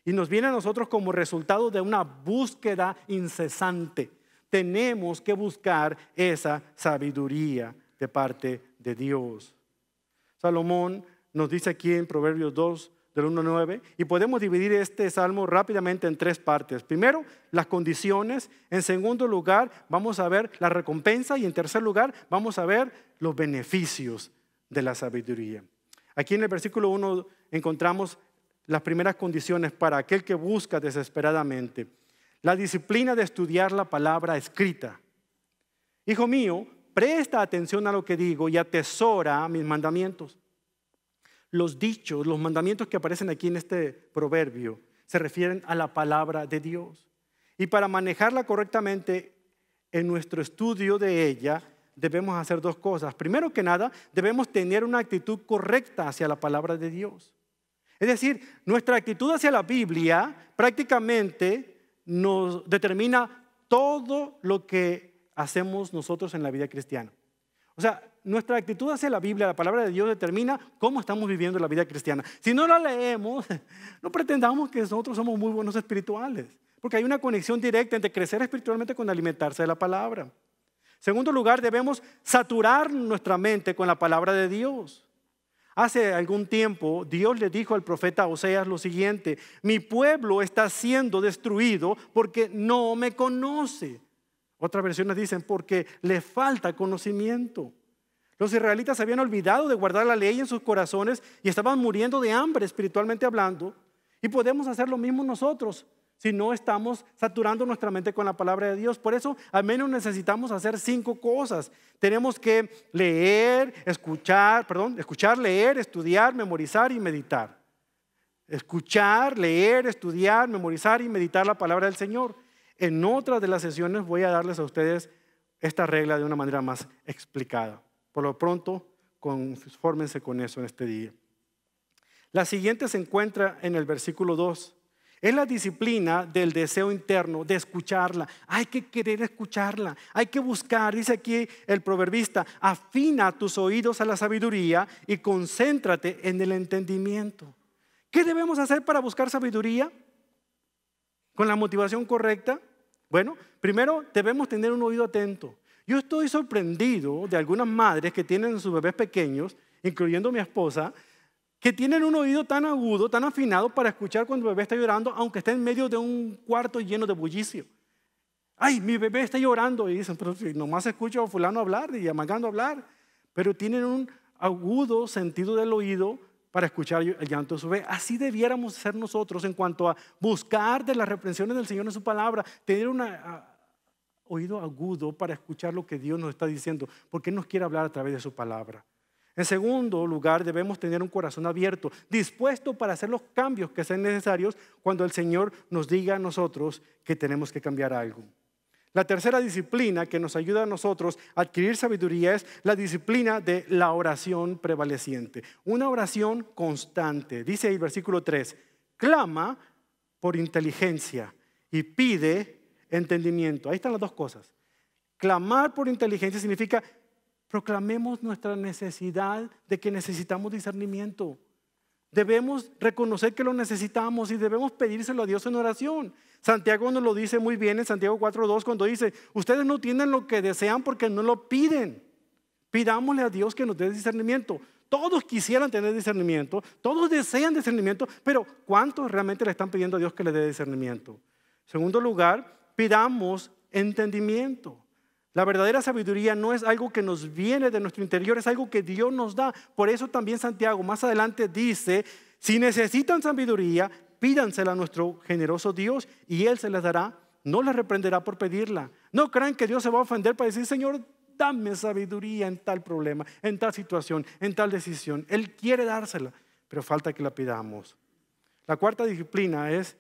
y nos viene a nosotros como resultado de una búsqueda incesante. Tenemos que buscar esa sabiduría de parte de Dios. Salomón nos dice aquí en Proverbios 2, del 1 al 9, y podemos dividir este salmo rápidamente en tres partes. Primero, las condiciones. En segundo lugar, vamos a ver la recompensa. Y en tercer lugar, vamos a ver los beneficios de la sabiduría. Aquí en el versículo 1 encontramos las primeras condiciones para aquel que busca desesperadamente. La disciplina de estudiar la palabra escrita. Hijo mío, presta atención a lo que digo y atesora mis mandamientos. Los dichos, los mandamientos que aparecen aquí en este proverbio se refieren a la palabra de Dios. Y para manejarla correctamente en nuestro estudio de ella, debemos hacer dos cosas. Primero que nada, debemos tener una actitud correcta hacia la palabra de Dios. Es decir, nuestra actitud hacia la Biblia prácticamente nos determina todo lo que hacemos nosotros en la vida cristiana. O sea, nuestra actitud hacia la Biblia, la palabra de Dios, determina cómo estamos viviendo la vida cristiana. Si no la leemos, no pretendamos que nosotros somos muy buenos espirituales, porque hay una conexión directa entre crecer espiritualmente con alimentarse de la palabra. En segundo lugar, debemos saturar nuestra mente con la palabra de Dios. Hace algún tiempo, Dios le dijo al profeta Oseas lo siguiente: mi pueblo está siendo destruido porque no me conoce. Otras versiones dicen porque le falta conocimiento. Los israelitas se habían olvidado de guardar la ley en sus corazones y estaban muriendo de hambre espiritualmente hablando. Y podemos hacer lo mismo nosotros si no estamos saturando nuestra mente con la palabra de Dios. Por eso al menos necesitamos hacer 5 cosas. Tenemos que leer, escuchar, leer, estudiar, memorizar y meditar. Escuchar, leer, estudiar, memorizar y meditar la palabra del Señor. En otra de las sesiones voy a darles a ustedes esta regla de una manera más explicada. Por lo pronto, confórmense con eso en este día. La siguiente se encuentra en el versículo 2. Es la disciplina del deseo interno de escucharla. Hay que querer escucharla, hay que buscar. Dice aquí el proverbista: afina tus oídos a la sabiduría y concéntrate en el entendimiento. ¿Qué debemos hacer para buscar sabiduría? ¿Con la motivación correcta? Bueno, primero debemos tener un oído atento. Yo estoy sorprendido de algunas madres que tienen sus bebés pequeños, incluyendo mi esposa, que tienen un oído tan agudo, tan afinado para escuchar cuando el bebé está llorando, aunque esté en medio de un cuarto lleno de bullicio. Ay, mi bebé está llorando. Y dicen, pero si nomás escucho a fulano hablar y a Mangano hablar. Pero tienen un agudo sentido del oído para escuchar el llanto de su bebé. Así debiéramos ser nosotros en cuanto a buscar de las reprensiones del Señor en su palabra, tener un oído agudo para escuchar lo que Dios nos está diciendo, porque Él nos quiere hablar a través de su palabra. En segundo lugar, debemos tener un corazón abierto, dispuesto para hacer los cambios que sean necesarios cuando el Señor nos diga a nosotros que tenemos que cambiar algo. La tercera disciplina que nos ayuda a nosotros a adquirir sabiduría es la disciplina de la oración prevaleciente. Una oración constante. Dice ahí el versículo 3, clama por inteligencia y pide entendimiento. Ahí están las dos cosas. Clamar por inteligencia significa proclamemos nuestra necesidad de que necesitamos discernimiento. Debemos reconocer que lo necesitamos y debemos pedírselo a Dios en oración. Santiago nos lo dice muy bien en Santiago 4:2 cuando dice, ustedes no tienen lo que desean porque no lo piden. Pidámosle a Dios que nos dé discernimiento. Todos quisieran tener discernimiento, todos desean discernimiento, pero ¿cuántos realmente le están pidiendo a Dios que le dé discernimiento? En segundo lugar, pidamos entendimiento. La verdadera sabiduría no es algo que nos viene de nuestro interior, es algo que Dios nos da. Por eso también Santiago más adelante dice, si necesitan sabiduría, pídansela a nuestro generoso Dios y Él se les dará, no les reprenderá por pedirla. No crean que Dios se va a ofender para decir, Señor, dame sabiduría en tal problema, en tal situación, en tal decisión. Él quiere dársela, pero falta que la pidamos. La cuarta disciplina es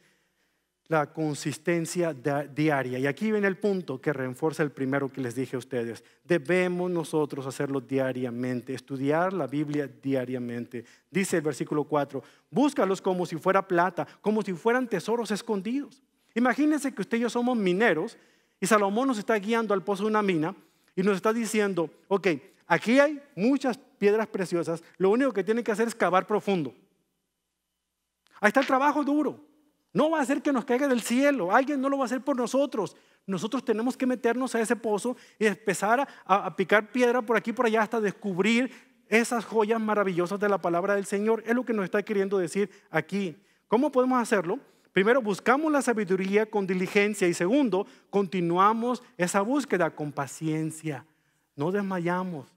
la consistencia diaria. Y aquí viene el punto que refuerza el primero que les dije a ustedes. Debemos nosotros hacerlo diariamente, estudiar la Biblia diariamente. Dice el versículo 4, búscalos como si fuera plata, como si fueran tesoros escondidos. Imagínense que usted y yo somos mineros y Salomón nos está guiando al pozo de una mina y nos está diciendo, ok, aquí hay muchas piedras preciosas, lo único que tienen que hacer es cavar profundo. Ahí está el trabajo duro. No va a ser que nos caiga del cielo, alguien no lo va a hacer por nosotros. Nosotros tenemos que meternos a ese pozo y empezar a picar piedra por aquí y por allá hasta descubrir esas joyas maravillosas de la palabra del Señor. Es lo que nos está queriendo decir aquí. ¿Cómo podemos hacerlo? Primero, buscamos la sabiduría con diligencia y segundo, continuamos esa búsqueda con paciencia. No desmayamos,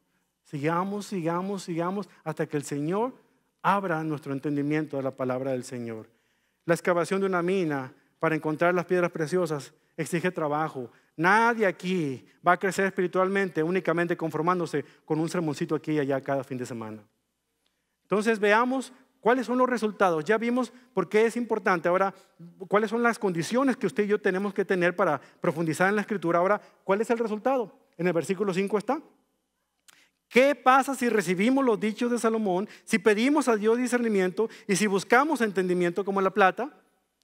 sigamos hasta que el Señor abra nuestro entendimiento de la palabra del Señor. La excavación de una mina para encontrar las piedras preciosas exige trabajo. Nadie aquí va a crecer espiritualmente únicamente conformándose con un sermoncito aquí y allá cada fin de semana. Entonces veamos cuáles son los resultados. Ya vimos por qué es importante. Ahora, cuáles son las condiciones que usted y yo tenemos que tener para profundizar en la Escritura. Ahora, ¿cuál es el resultado? En el versículo 5 está. ¿Qué pasa si recibimos los dichos de Salomón, si pedimos a Dios discernimiento y si buscamos entendimiento como la plata?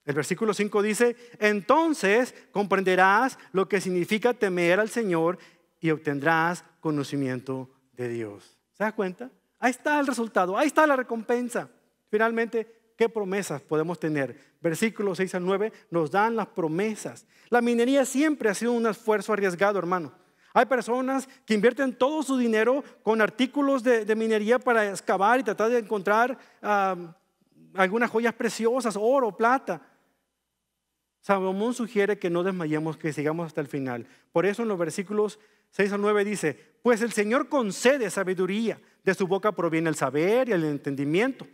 El versículo 5 dice, entonces comprenderás lo que significa temer al Señor y obtendrás conocimiento de Dios. ¿Se da cuenta? Ahí está el resultado, ahí está la recompensa. Finalmente, ¿qué promesas podemos tener? Versículos 6 al 9 nos dan las promesas. La minería siempre ha sido un esfuerzo arriesgado, hermano. Hay personas que invierten todo su dinero con artículos de minería para excavar y tratar de encontrar algunas joyas preciosas, oro, plata. Salomón sugiere que no desmayemos, que sigamos hasta el final. Por eso en los versículos 6 al 9 dice, pues el Señor concede sabiduría, de su boca proviene el saber y el entendimiento.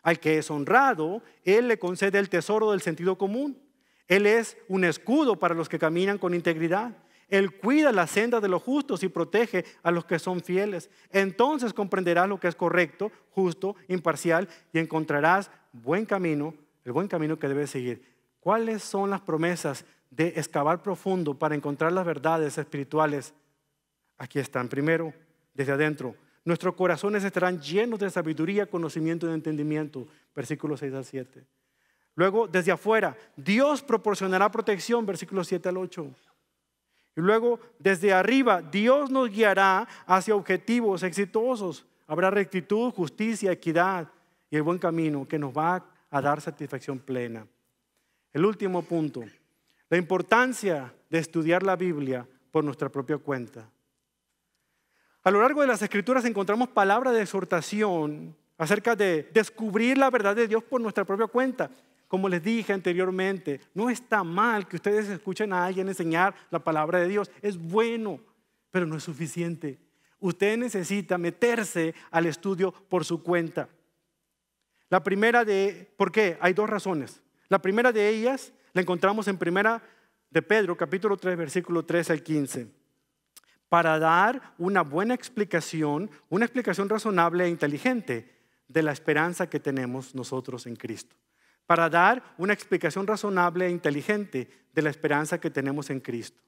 Al que es honrado, Él le concede el tesoro del sentido común. Él es un escudo para los que caminan con integridad. Él cuida la senda de los justos y protege a los que son fieles. Entonces comprenderás lo que es correcto, justo, imparcial y encontrarás buen camino, el buen camino que debes seguir. ¿Cuáles son las promesas de excavar profundo para encontrar las verdades espirituales? Aquí están. Primero, desde adentro. Nuestros corazones estarán llenos de sabiduría, conocimiento y entendimiento. Versículos 6 al 7. Luego, desde afuera, Dios proporcionará protección. Versículos 7 al 8. Y luego, desde arriba, Dios nos guiará hacia objetivos exitosos. Habrá rectitud, justicia, equidad y el buen camino que nos va a dar satisfacción plena. El último punto, la importancia de estudiar la Biblia por nuestra propia cuenta. A lo largo de las Escrituras encontramos palabras de exhortación acerca de descubrir la verdad de Dios por nuestra propia cuenta. Como les dije anteriormente, no está mal que ustedes escuchen a alguien enseñar la palabra de Dios. Es bueno, pero no es suficiente. Usted necesita meterse al estudio por su cuenta. ¿Por qué? Hay dos razones. La primera de ellas la encontramos en primera de Pedro, capítulo 3, versículo 13 al 15. Para dar una buena explicación, una explicación razonable e inteligente de la esperanza que tenemos nosotros en Cristo. Para dar una explicación razonable e inteligente de la esperanza que tenemos en Cristo.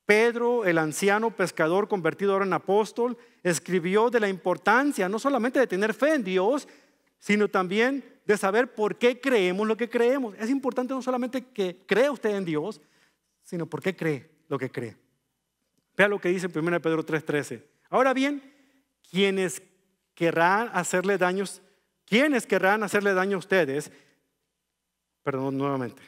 Pedro, el anciano pescador convertido ahora en apóstol, escribió de la importancia no solamente de tener fe en Dios, sino también de saber por qué creemos lo que creemos. Es importante no solamente que crea usted en Dios, sino por qué cree lo que cree. Vea lo que dice en 1 Pedro 3:13. Ahora bien, quienes querrán hacerle daño a ustedes, perdón, nuevamente.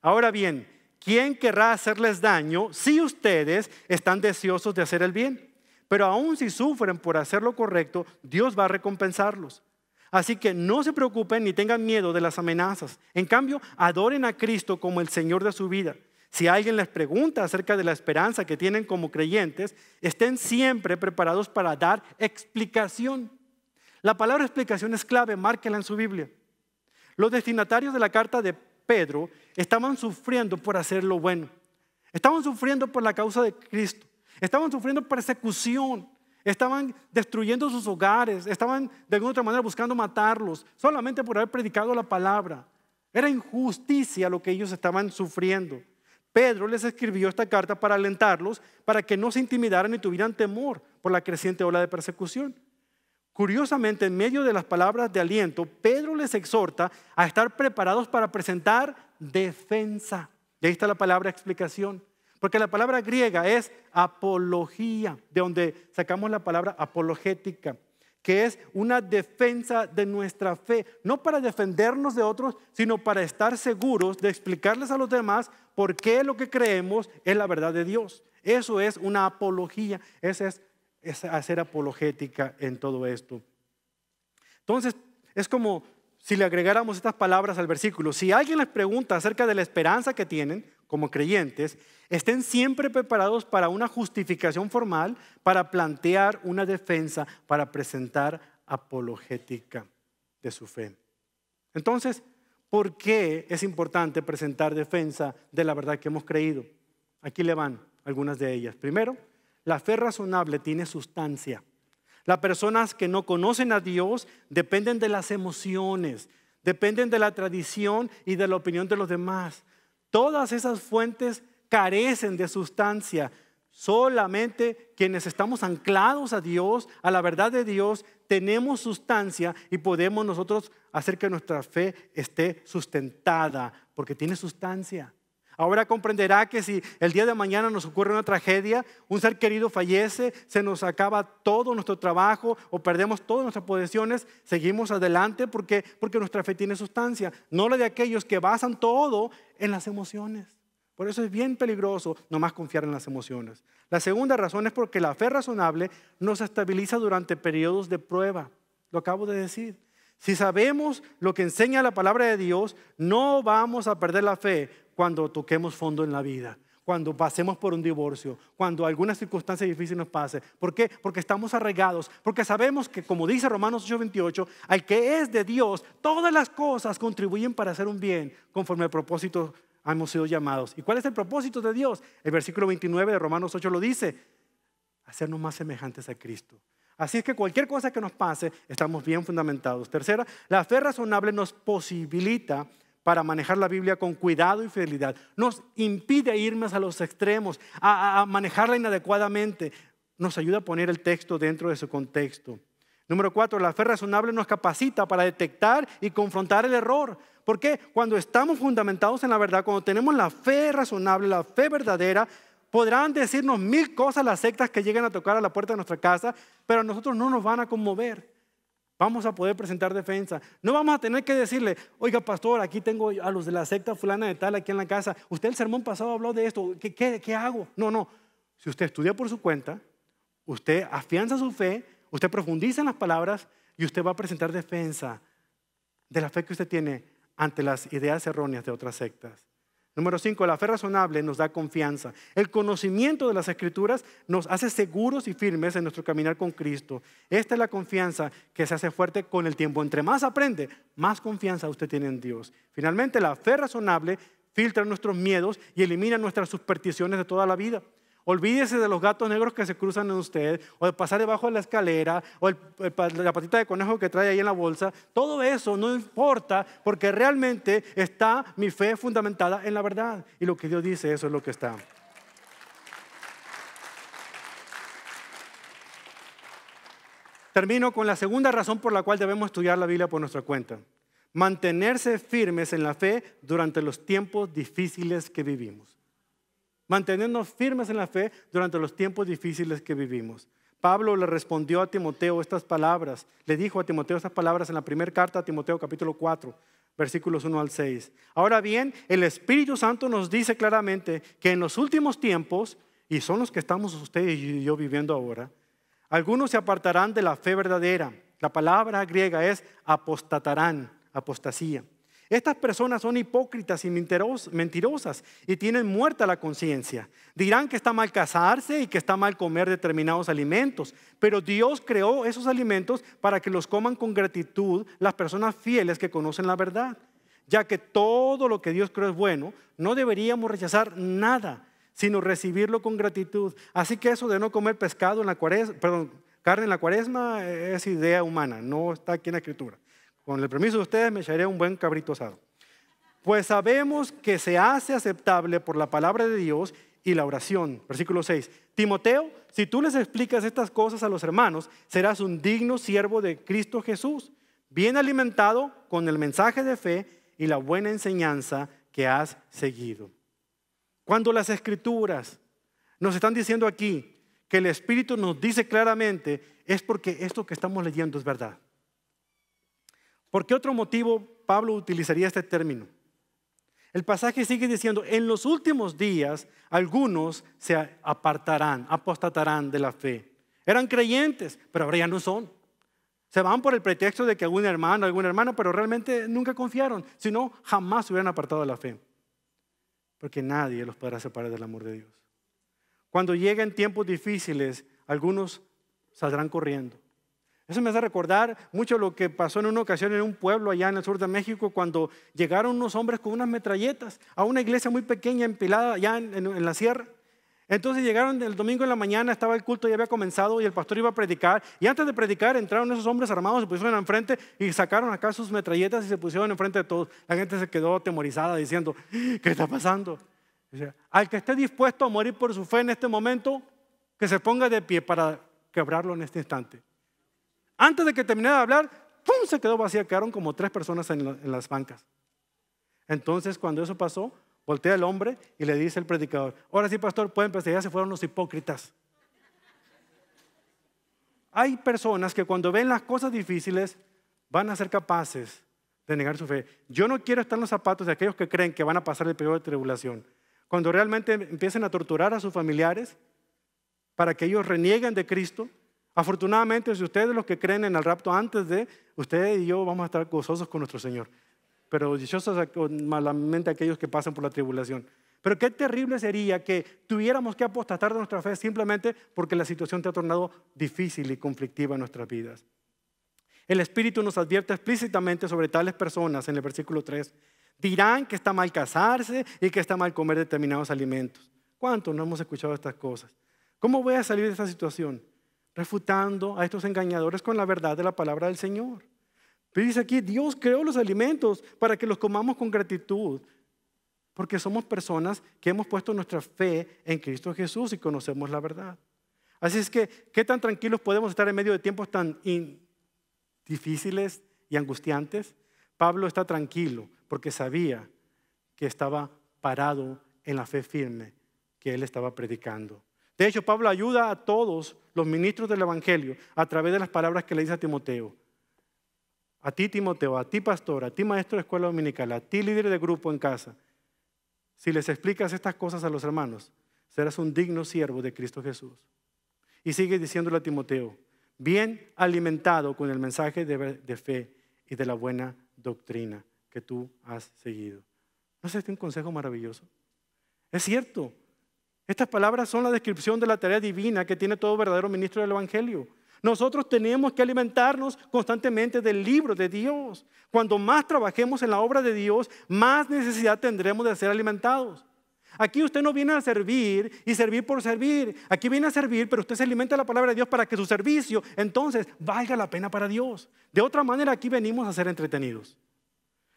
Ahora bien, ¿quién querrá hacerles daño si ustedes están deseosos de hacer el bien? Pero aun si sufren por hacer lo correcto, Dios va a recompensarlos. Así que no se preocupen ni tengan miedo de las amenazas. En cambio, adoren a Cristo como el Señor de su vida. Si alguien les pregunta acerca de la esperanza que tienen como creyentes, estén siempre preparados para dar explicación. La palabra explicación es clave, márquela en su Biblia. Los destinatarios de la carta de Pedro estaban sufriendo por hacer lo bueno. Estaban sufriendo por la causa de Cristo. Estaban sufriendo persecución. Estaban destruyendo sus hogares. Estaban de alguna otra manera buscando matarlos solamente por haber predicado la palabra. Era injusticia lo que ellos estaban sufriendo. Pedro les escribió esta carta para alentarlos, para que no se intimidaran ni tuvieran temor por la creciente ola de persecución. Curiosamente, en medio de las palabras de aliento, Pedro les exhorta a estar preparados para presentar defensa. Y ahí está la palabra explicación. Porque la palabra griega es apología, de donde sacamos la palabra apologética, que es una defensa de nuestra fe. No para defendernos de otros, sino para estar seguros de explicarles a los demás por qué lo que creemos es la verdad de Dios. Eso es una apología, esa es hacer apologética en todo esto. Entonces, es como si le agregáramos estas palabras al versículo. Si alguien les pregunta acerca de la esperanza que tienen como creyentes, estén siempre preparados para una justificación formal, para plantear una defensa, para presentar apologética de su fe. Entonces, ¿por qué es importante presentar defensa de la verdad que hemos creído? Aquí le van algunas de ellas. Primero, la fe razonable tiene sustancia. Las personas que no conocen a Dios dependen de las emociones, dependen de la tradición y de la opinión de los demás. Todas esas fuentes carecen de sustancia. Solamente quienes estamos anclados a Dios, a la verdad de Dios, tenemos sustancia y podemos nosotros hacer que nuestra fe esté sustentada, porque tiene sustancia. Ahora comprenderá que si el día de mañana nos ocurre una tragedia, un ser querido fallece, se nos acaba todo nuestro trabajo o perdemos todas nuestras posesiones, seguimos adelante porque nuestra fe tiene sustancia, no la de aquellos que basan todo en las emociones. Por eso es bien peligroso nomás confiar en las emociones. La segunda razón es porque la fe razonable nos estabiliza durante periodos de prueba. Lo acabo de decir. Si sabemos lo que enseña la palabra de Dios, no vamos a perder la fe cuando toquemos fondo en la vida, cuando pasemos por un divorcio, cuando alguna circunstancia difícil nos pase. ¿Por qué? Porque estamos arraigados, porque sabemos que, como dice Romanos 8:28, al que es de Dios, todas las cosas contribuyen para hacer un bien, conforme al propósito hemos sido llamados. ¿Y cuál es el propósito de Dios? El versículo 29 de Romanos 8 lo dice: hacernos más semejantes a Cristo. Así es que cualquier cosa que nos pase, estamos bien fundamentados. Tercera, la fe razonable nos posibilita para manejar la Biblia con cuidado y fidelidad. Nos impide irnos a los extremos, a manejarla inadecuadamente. Nos ayuda a poner el texto dentro de su contexto. Número 4, la fe razonable nos capacita para detectar y confrontar el error. ¿Por qué? Cuando estamos fundamentados en la verdad, cuando tenemos la fe razonable, la fe verdadera, podrán decirnos 1000 cosas las sectas que lleguen a tocar a la puerta de nuestra casa, pero a nosotros no nos van a conmover. Vamos a poder presentar defensa. No vamos a tener que decirle: oiga, pastor, aquí tengo a los de la secta fulana de tal aquí en la casa. Usted el sermón pasado habló de esto. ¿Qué hago? No. Si usted estudia por su cuenta, usted afianza su fe, usted profundiza en las palabras, y usted va a presentar defensa de la fe que usted tiene ante las ideas erróneas de otras sectas. Número 5, la fe razonable nos da confianza. El conocimiento de las Escrituras nos hace seguros y firmes en nuestro caminar con Cristo. Esta es la confianza que se hace fuerte con el tiempo. Entre más aprende, más confianza usted tiene en Dios. Finalmente, la fe razonable filtra nuestros miedos y elimina nuestras supersticiones de toda la vida. Olvídese de los gatos negros que se cruzan en usted, o de pasar debajo de la escalera, o la patita de conejo que trae ahí en la bolsa. Todo eso no importa, porque realmente está mi fe fundamentada en la verdad. Y lo que Dios dice, eso es lo que está. Termino con la segunda razón por la cual debemos estudiar la Biblia por nuestra cuenta. Mantenerse firmes en la fe durante los tiempos difíciles que vivimos. Mantenernos firmes en la fe durante los tiempos difíciles que vivimos. Pablo le respondió a Timoteo estas palabras. Le dijo a Timoteo estas palabras en la primera carta a Timoteo capítulo 4, versículos 1 al 6. Ahora bien, el Espíritu Santo nos dice claramente que en los últimos tiempos, y son los que estamos usted y yo viviendo ahora, algunos se apartarán de la fe verdadera. La palabra griega es apostatarán, apostasía. Estas personas son hipócritas y mentirosas y tienen muerta la conciencia. Dirán que está mal casarse y que está mal comer determinados alimentos, pero Dios creó esos alimentos para que los coman con gratitud las personas fieles que conocen la verdad. Ya que todo lo que Dios creó es bueno, no deberíamos rechazar nada, sino recibirlo con gratitud. Así que eso de no comer pescado en la cuaresma, carne en la cuaresma es idea humana, no está aquí en la Escritura. Con el permiso de ustedes me echaré un buen cabrito asado. Pues sabemos que se hace aceptable por la palabra de Dios y la oración. Versículo 6. Timoteo, si tú les explicas estas cosas a los hermanos, serás un digno siervo de Cristo Jesús, bien alimentado con el mensaje de fe y la buena enseñanza que has seguido. Cuando las Escrituras nos están diciendo aquí que el Espíritu nos dice claramente, es porque esto que estamos leyendo es verdad. ¿Por qué otro motivo Pablo utilizaría este término? El pasaje sigue diciendo, en los últimos días algunos se apartarán, apostatarán de la fe. Eran creyentes, pero ahora ya no son. Se van por el pretexto de que algún hermano, alguna hermana, pero realmente nunca confiaron, sino jamás se hubieran apartado de la fe. Porque nadie los podrá separar del amor de Dios. Cuando lleguen tiempos difíciles, algunos saldrán corriendo. Eso me hace recordar mucho lo que pasó en una ocasión en un pueblo allá en el sur de México, cuando llegaron unos hombres con unas metralletas a una iglesia muy pequeña empilada allá en la sierra. Entonces llegaron el domingo en la mañana, estaba el culto, ya había comenzado y el pastor iba a predicar. Y antes de predicar entraron esos hombres armados, se pusieron enfrente y sacaron acá sus metralletas y se pusieron enfrente de todos. La gente se quedó atemorizada diciendo, ¿qué está pasando? O sea, al que esté dispuesto a morir por su fe en este momento, que se ponga de pie para quebrarlo en este instante. Antes de que terminara de hablar, ¡pum!, se quedó vacía. Quedaron como 3 personas en las bancas. Entonces, cuando eso pasó, voltea el hombre y le dice al predicador, ahora sí, pastor, pueden empezar, ya se fueron los hipócritas. Hay personas que cuando ven las cosas difíciles van a ser capaces de negar su fe. Yo no quiero estar en los zapatos de aquellos que creen que van a pasar el periodo de tribulación. Cuando realmente empiecen a torturar a sus familiares para que ellos renieguen de Cristo. Afortunadamente, si ustedes los que creen en el rapto antes de, ustedes y yo vamos a estar gozosos con nuestro Señor. Pero dichosos malamente aquellos que pasan por la tribulación. Pero qué terrible sería que tuviéramos que apostatar de nuestra fe simplemente porque la situación te ha tornado difícil y conflictiva en nuestras vidas. El Espíritu nos advierte explícitamente sobre tales personas en el versículo 3. Dirán que está mal casarse y que está mal comer determinados alimentos. ¿Cuántos no hemos escuchado estas cosas? ¿Cómo voy a salir de esta situación? Refutando a estos engañadores con la verdad de la palabra del Señor. Pero dice aquí, Dios creó los alimentos para que los comamos con gratitud, porque somos personas que hemos puesto nuestra fe en Cristo Jesús y conocemos la verdad. Así es que, ¿qué tan tranquilos podemos estar en medio de tiempos tan difíciles y angustiantes? Pablo está tranquilo porque sabía que estaba parado en la fe firme que él estaba predicando. De hecho, Pablo ayuda a todos los ministros del Evangelio a través de las palabras que le dice a Timoteo. A ti, Timoteo, a ti, pastor, a ti, maestro de escuela dominical, a ti, líder de grupo en casa. Si les explicas estas cosas a los hermanos, serás un digno siervo de Cristo Jesús. Y sigue diciéndole a Timoteo, bien alimentado con el mensaje de fe y de la buena doctrina que tú has seguido. ¿No es este un consejo maravilloso? Es cierto. Estas palabras son la descripción de la tarea divina que tiene todo verdadero ministro del Evangelio. Nosotros tenemos que alimentarnos constantemente del libro de Dios. Cuando más trabajemos en la obra de Dios, más necesidad tendremos de ser alimentados. Aquí usted no viene a servir y servir por servir. Aquí viene a servir, pero usted se alimenta de la palabra de Dios para que su servicio entonces valga la pena para Dios. De otra manera, aquí venimos a ser entretenidos.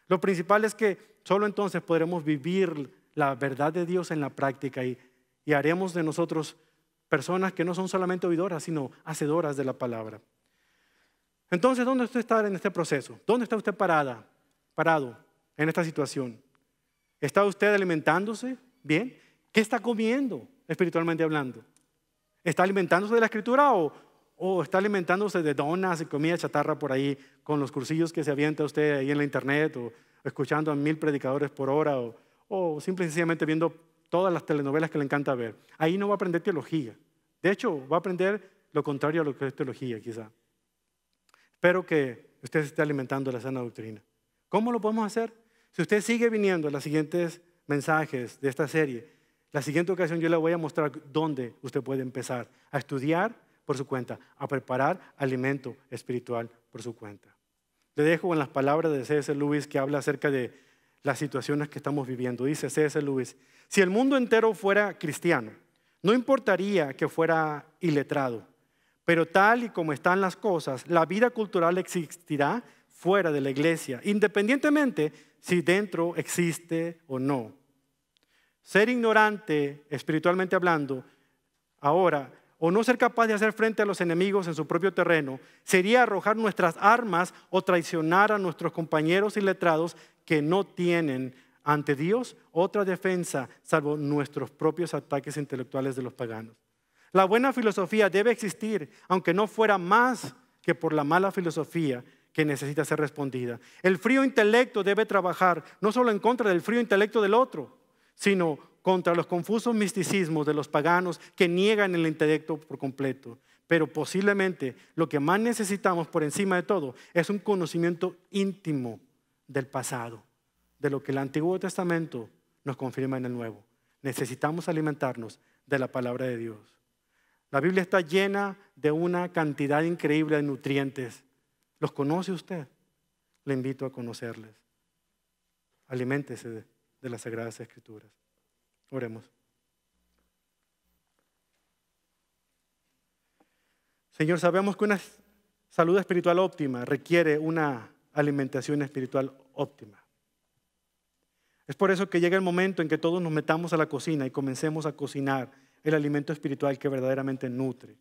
Lo principal es que solo entonces podremos vivir la verdad de Dios en la práctica y haremos de nosotros personas que no son solamente oidoras, sino hacedoras de la palabra. Entonces, ¿dónde usted está en este proceso? ¿Dónde está usted parado en esta situación? ¿Está usted alimentándose bien? ¿Qué está comiendo espiritualmente hablando? ¿Está alimentándose de la Escritura o está alimentándose de donas y comida chatarra por ahí con los cursillos que se avienta usted ahí en la internet o escuchando a 1000 predicadores por hora o simple y sencillamente viendo todas las telenovelas que le encanta ver? Ahí no va a aprender teología. De hecho, va a aprender lo contrario a lo que es teología, quizá. Espero que usted se esté alimentando de la sana doctrina. ¿Cómo lo podemos hacer? Si usted sigue viniendo a los siguientes mensajes de esta serie, la siguiente ocasión yo le voy a mostrar dónde usted puede empezar a estudiar por su cuenta, a preparar alimento espiritual por su cuenta. Le dejo en las palabras de C.S. Lewis que habla acerca de las situaciones que estamos viviendo. Dice C.S. Lewis: si el mundo entero fuera cristiano, no importaría que fuera iletrado, pero tal y como están las cosas, la vida cultural existirá fuera de la iglesia, independientemente si dentro existe o no. Ser ignorante, espiritualmente hablando, ahora, o no ser capaz de hacer frente a los enemigos en su propio terreno, sería arrojar nuestras armas o traicionar a nuestros compañeros iletrados que no tienen ante Dios otra defensa salvo nuestros propios ataques intelectuales de los paganos. La buena filosofía debe existir, aunque no fuera más que por la mala filosofía que necesita ser respondida. El frío intelecto debe trabajar no solo en contra del frío intelecto del otro, sino contra los confusos misticismos de los paganos que niegan el intelecto por completo. Pero posiblemente lo que más necesitamos por encima de todo es un conocimiento íntimo del pasado, de lo que el Antiguo Testamento nos confirma en el Nuevo. Necesitamos alimentarnos de la palabra de Dios. La Biblia está llena de una cantidad increíble de nutrientes. ¿Los conoce usted? Le invito a conocerles. Aliméntese de las Sagradas Escrituras. Oremos. Señor, sabemos que una salud espiritual óptima requiere una alimentación espiritual óptima. Es por eso que llega el momento en que todos nos metamos a la cocina y comencemos a cocinar el alimento espiritual que verdaderamente nutre.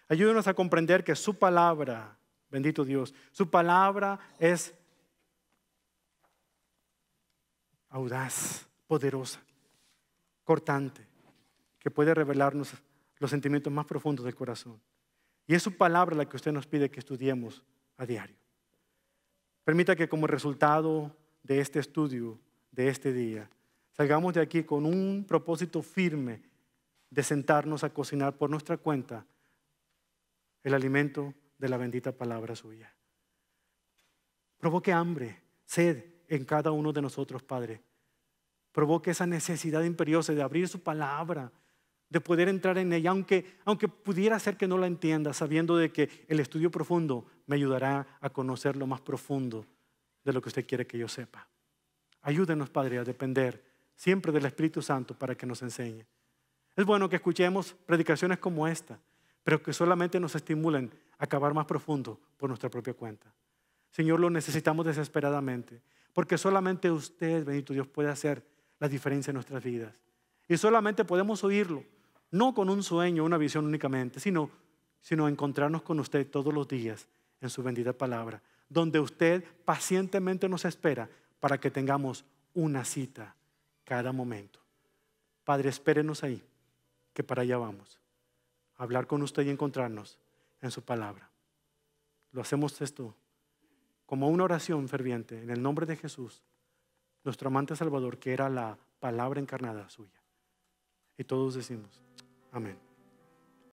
Ayúdenos a comprender que su palabra, bendito Dios, su palabra es audaz, poderosa, cortante, que puede revelarnos los sentimientos más profundos del corazón. Y es su palabra la que usted nos pide que estudiemos a diario. Permita que como resultado de este estudio, de este día, salgamos de aquí con un propósito firme de sentarnos a cocinar por nuestra cuenta el alimento de la bendita palabra suya. Provoque hambre, sed en cada uno de nosotros, Padre. Provoque esa necesidad imperiosa de abrir su palabra, de poder entrar en ella, aunque pudiera ser que no la entienda, sabiendo de que el estudio profundo me ayudará a conocer lo más profundo de lo que usted quiere que yo sepa. Ayúdenos, Padre, a depender siempre del Espíritu Santo para que nos enseñe. Es bueno que escuchemos predicaciones como esta, pero que solamente nos estimulen a cavar más profundo por nuestra propia cuenta. Señor, lo necesitamos desesperadamente, porque solamente usted, bendito Dios, puede hacer la diferencia en nuestras vidas. Y solamente podemos oírlo, no con un sueño, una visión únicamente, sino encontrarnos con usted todos los días en su bendita palabra, donde usted pacientemente nos espera para que tengamos una cita cada momento. Padre, espérenos ahí, que para allá vamos, a hablar con usted y encontrarnos en su palabra. Lo hacemos esto como una oración ferviente en el nombre de Jesús, nuestro amante Salvador, que era la palabra encarnada suya. Y todos decimos, amén.